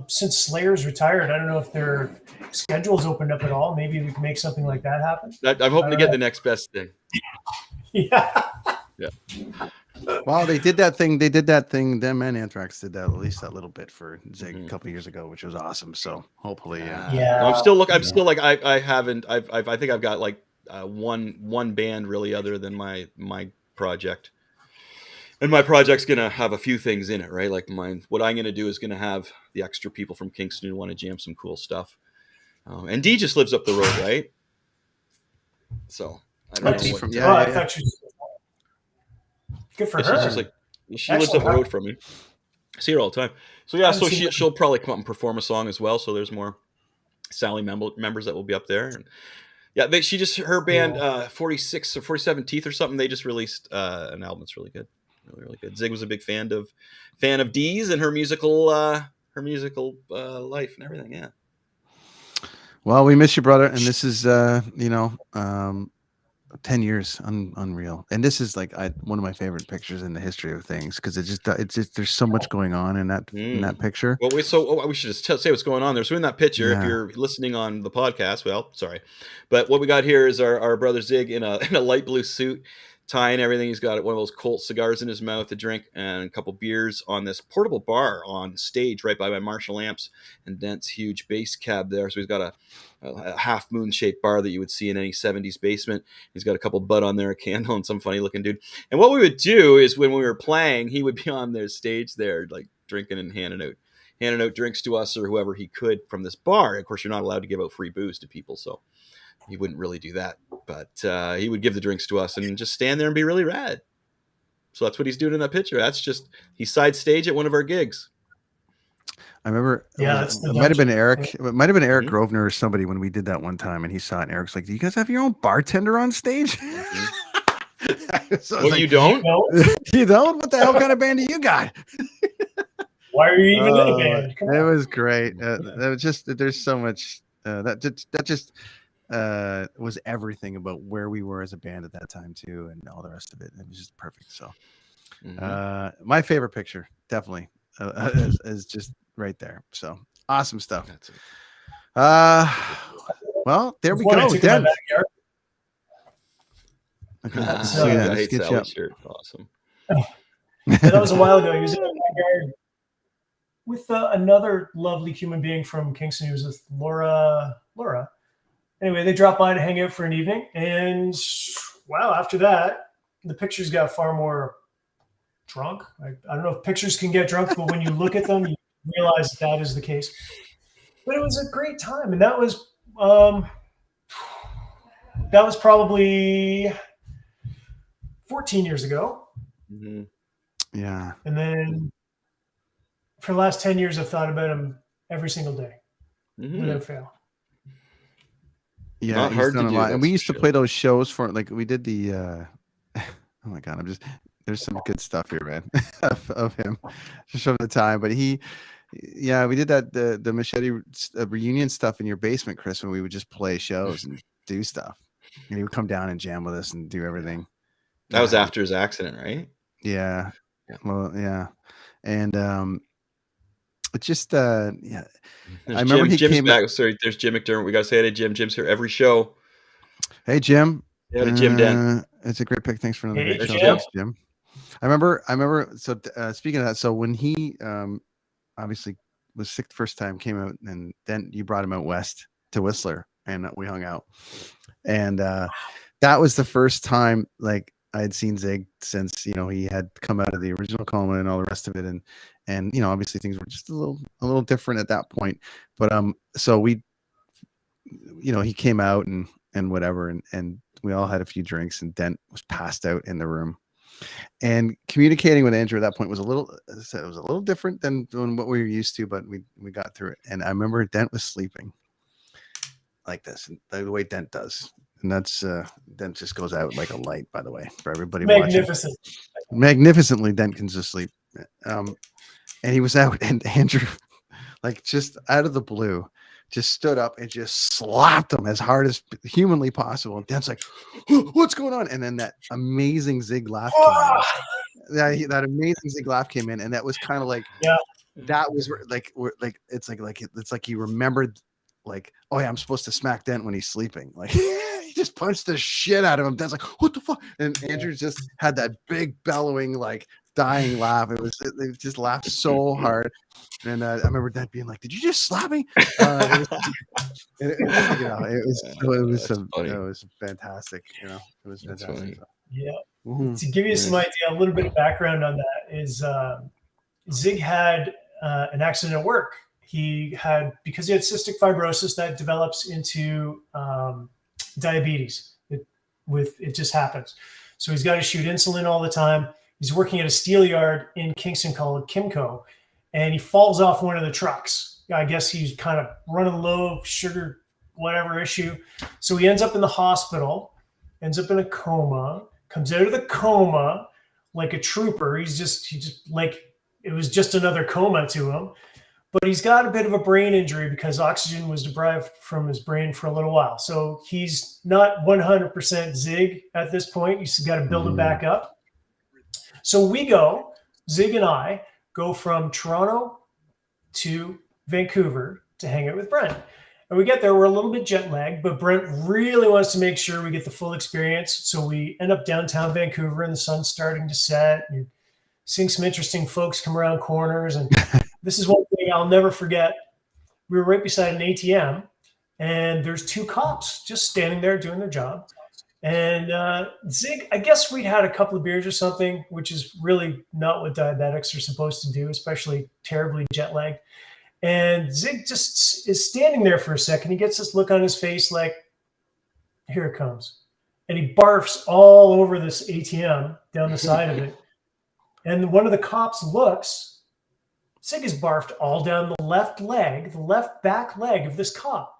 since Slayer's retired, I don't know if their schedule's opened up at all. Maybe we can make something like that happen. I'm hoping to get the next best thing. Yeah. Well, they did that thing. Them and Anthrax did that, at least a little bit for Zig a couple years ago, which was awesome. So hopefully, yeah. I'm still like I haven't. I think I've got like one band really other than my project, and my project's gonna have a few things in it, right? Like what I'm gonna do is gonna have the extra people from Kingston who want to jam some cool stuff. And Dee just lives up the road, right? So I don't know. I thought she was good for her. She's she lives up the road from me. I see her all the time. So yeah, so she'll probably come up and perform a song as well. So there's more Sally members that will be up there. And yeah, her band 46 or 47 Teeth or something. They just released an album that's really good, really good. Zig was a big fan of Dee's and her musical life and everything. Yeah. Well, we miss you, brother, and this is 10 years, unreal. And this is like one of my favorite pictures in the history of things, because it's just there's so much going on in that picture. Well, we should just say what's going on there. So in that picture, if you're listening on the podcast, well, sorry, but what we got here is our brother Zig in a light blue suit, tie and everything. He's got one of those Colt cigars in his mouth, a drink, and a couple beers on this portable bar on stage right by my Marshall amps and Dent's huge bass cab there. So he's got a half moon shaped bar that you would see in any 70s basement. He's got a couple bud on there, a candle, and some funny looking dude. And what we would do is when we were playing, he would be on their stage there, like drinking and handing handing out drinks to us or whoever he could from this bar. Of course, you're not allowed to give out free booze to people, so he wouldn't really do that. But he would give the drinks to us and just stand there and be really rad. So that's what he's doing in that picture. That's just, he's side stage at one of our gigs. I remember, it might have been Eric. It might have been Eric Grosvenor or somebody when we did that one time, and he saw it. And Eric's like, "Do you guys have your own bartender on stage?" So you don't? You don't? What the hell kind of band do you got? Why are you even in a band? It was great. That was just, there's so much that just was everything about where we were as a band at that time too, and all the rest of it. It was just perfect. So, my favorite picture definitely is just right there. So awesome stuff. Well, there we go. Dent. I hate Sally's shirt. Awesome. That was a while ago. He was in my backyard with another lovely human being from Kingston. He was with Laura. Anyway, they dropped by to hang out for an evening, and wow, after that, the pictures got far more drunk. I don't know if pictures can get drunk, but when you look at them, you realize that is the case. But it was a great time, and that was probably 14 years ago. Yeah. And then for the last 10 years, I've thought about him every single day without fail. Yeah, not hard to do. And we used to play those shows for, like, we did the oh my god, there's some good stuff here, man, of him just from the time. But we did that the Machete reunion stuff in your basement, Chris, when we would just play shows and do stuff, and he would come down and jam with us and do everything. That was after his accident, right? Yeah. Well, yeah. And it just I remember he Jim's came back. Sorry, there's Jim McDermott. We gotta say hi to Jim. Jim's here every show. Hey, Jim. Yeah, Jim Dent. It's a great pick. Thanks for another great show. Jim. Thanks, Jim. I remember. So speaking of that, so when he obviously was sick the first time, came out, and then you brought him out west to Whistler, and we hung out, and that was the first time like I had seen Zig since he had come out of the original coma and all the rest of it, and obviously things were just a little different at that point, but so we he came out and whatever, and we all had a few drinks, and Dent was passed out in the room. And communicating with Andrew at that point was a little different than what we were used to, but we got through it. And I remember Dent was sleeping like this, and the way Dent does. And that's Dent just goes out like a light, by the way, for everybody Magnificent. watching. Magnificently, Dent can just sleep. And he was out, and Andrew, like, just out of the blue, just stood up and just slapped him as hard as humanly possible. And Dent's like, "What's going on?" And then that amazing Zig laugh came in. That amazing Zig laugh came in, and that was kind of like, that was it's like he remembered, like, oh yeah, I'm supposed to smack Dent when he's sleeping. Like, he just punched the shit out of him. Dent's like, "What the fuck?" And Andrew just had that big bellowing, like, dying laugh. They just laughed so hard. And I remember Dent being like, "Did you just slap me?" It was fantastic. It was fantastic. Yeah. To give you some idea, a little bit of background on that is Zig had an accident at work. Because he had cystic fibrosis that develops into diabetes. It just happens. So he's got to shoot insulin all the time. He's working at a steel yard in Kingston called Kimco, and he falls off one of the trucks. I guess he's kind of running low, sugar, whatever issue. So he ends up in the hospital, ends up in a coma, comes out of the coma like a trooper. He just like, it was just another coma to him. But he's got a bit of a brain injury because oxygen was deprived from his brain for a little while. So he's not 100% Zig at this point. He's got to build it back up. So Zig and I go from Toronto to Vancouver to hang out with Brent. And we get there, we're a little bit jet lagged, but Brent really wants to make sure we get the full experience. So we end up downtown Vancouver, and the sun's starting to set. And you're seeing some interesting folks come around corners. And this is one thing I'll never forget. We were right beside an ATM, and there's two cops just standing there doing their job. And Zig, I guess we had a couple of beers or something, which is really not what diabetics are supposed to do, especially terribly jet lagged. And Zig just is standing there for a second. He gets this look on his face like, here it comes. And he barfs all over this ATM down the side of it. And one of the cops looks. Zig is barfed all down the left back leg of this cop.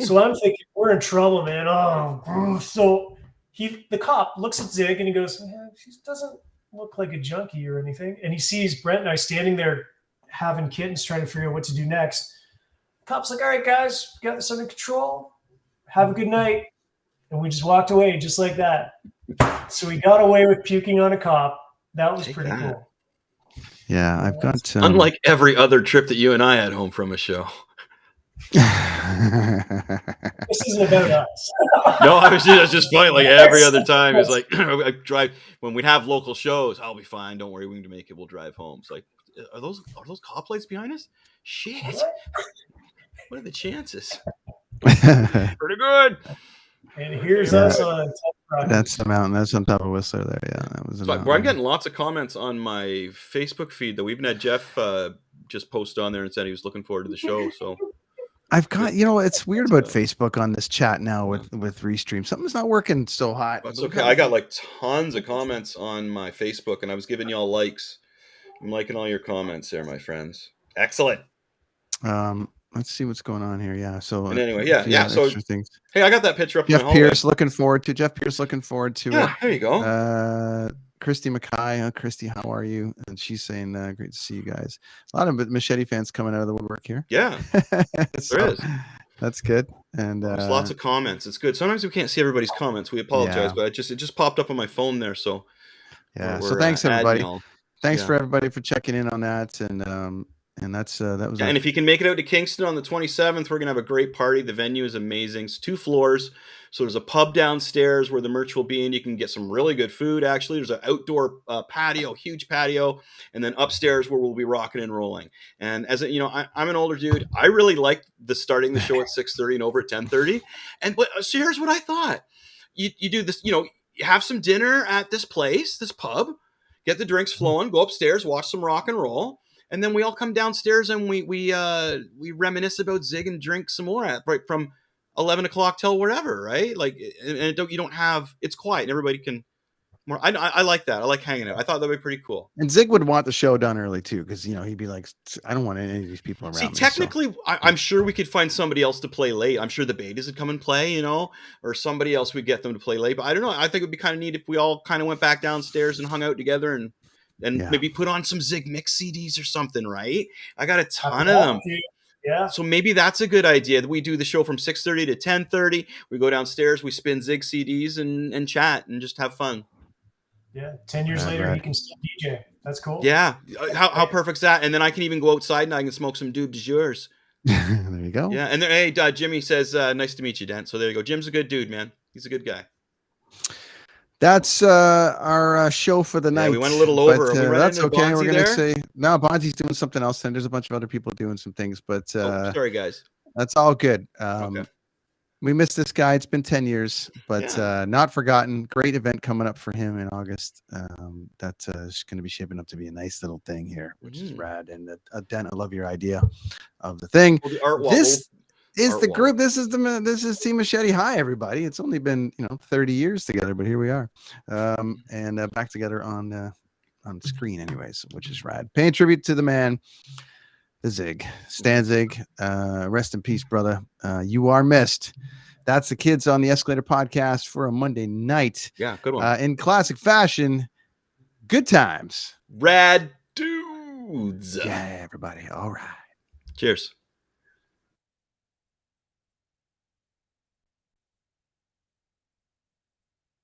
So I'm thinking, we're in trouble, man. Oh, so the cop looks at Zig and he goes, she doesn't look like a junkie or anything. And he sees Brent and I standing there having kittens, trying to figure out what to do next. The cop's like, all right, guys, we got this under control. Have a good night. And we just walked away just like that. So we got away with puking on a cop. That was pretty cool. Yeah, I've got... Unlike every other trip that you and I had home from a show. This isn't about us. No, I was just funny. Like every other time, it's like I drive when we'd have local shows. I'll be fine. Don't worry, we can make it. We'll drive home. It's like, are those cop lights behind us? Shit. What are the chances? Pretty good. And here's us on that's the mountain. That's on top of Whistler there. Yeah, that was. So I'm getting lots of comments on my Facebook feed that we even had Jeff just post on there and said he was looking forward to the show. So. I've got, it's weird about Facebook on this chat now with Restream. Something's not working so hot. That's okay. I got like tons of comments on my Facebook, and I was giving y'all likes. I'm liking all your comments there, my friends. Excellent. Let's see what's going on here. Yeah. So and anyway, yeah. So things. Hey, I got that picture up. Jeff in my Pierce looking forward to it. Yeah, there you go. Christy Mackay, Christy, how are you? And she's saying, great to see you guys. A lot of Machete fans coming out of the woodwork here. Yeah, there is. That's good. And there's lots of comments. It's good. Sometimes we can't see everybody's comments. We apologize, but it just popped up on my phone there. So yeah. So thanks everybody. Thanks for everybody for checking in on that. And that was. Yeah, and if you can make it out to Kingston on the 27th, we're gonna have a great party. The venue is amazing. It's 2 floors. So there's a pub downstairs where the merch will be, and you can get some really good food. Actually, there's an outdoor patio, huge patio, and then upstairs where we'll be rocking and rolling. And as I'm an older dude. I really like starting the show at 6:30 and over at 10:30. So here's what I thought: you do this, you have some dinner at this place, this pub, get the drinks flowing, go upstairs, watch some rock and roll. And then we all come downstairs and we reminisce about Zig and drink some more right from 11 o'clock till wherever, right? Like, and you don't have, it's quiet and everybody can more. I like that. I like hanging out. I thought that'd be pretty cool. And Zig would want the show done early too, because he'd be like, I don't want any of these people around. See, technically, I'm sure we could find somebody else to play late. I'm sure the Betas would come and play, or somebody else would get them to play late. But I don't know. I think it would be kind of neat if we all kind of went back downstairs and hung out together and maybe put on some Zig mix CDs or something, right? I got a ton of them. Yeah. So maybe that's a good idea. That we do the show from 6:30 to 10:30. We go downstairs, we spin Zig CDs and chat and just have fun. Yeah. 10 years later, he can still DJ. That's cool. Yeah. How perfect's that? And then I can even go outside and I can smoke some Dube de Jours. There you go. Yeah. And then, Jimmy says, nice to meet you, Dent. So there you go. Jim's a good dude, man. He's a good guy. That's our show for the night. We went a little over. But, that's okay. We're going to say no. Bonzi's doing something else, and there's a bunch of other people doing some things. But sorry, guys. That's all good. Okay. We missed this guy. It's been 10 years, but not forgotten. Great event coming up for him in August. That's going to be shaping up to be a nice little thing here, which is rad. And Dent, I love your idea of the thing. Well, the art wall. This is the group. This is Team Machete. Hi, everybody. It's only been 30 years together, but here we are, and back together on screen, anyways, which is rad. Paying tribute to the man, the Zig, Stanzig. Rest in peace, brother. You are missed. That's the Kids on the Escalator podcast for a Monday night. Yeah, good one. In classic fashion, good times. Rad dudes. Yeah, everybody. All right. Cheers.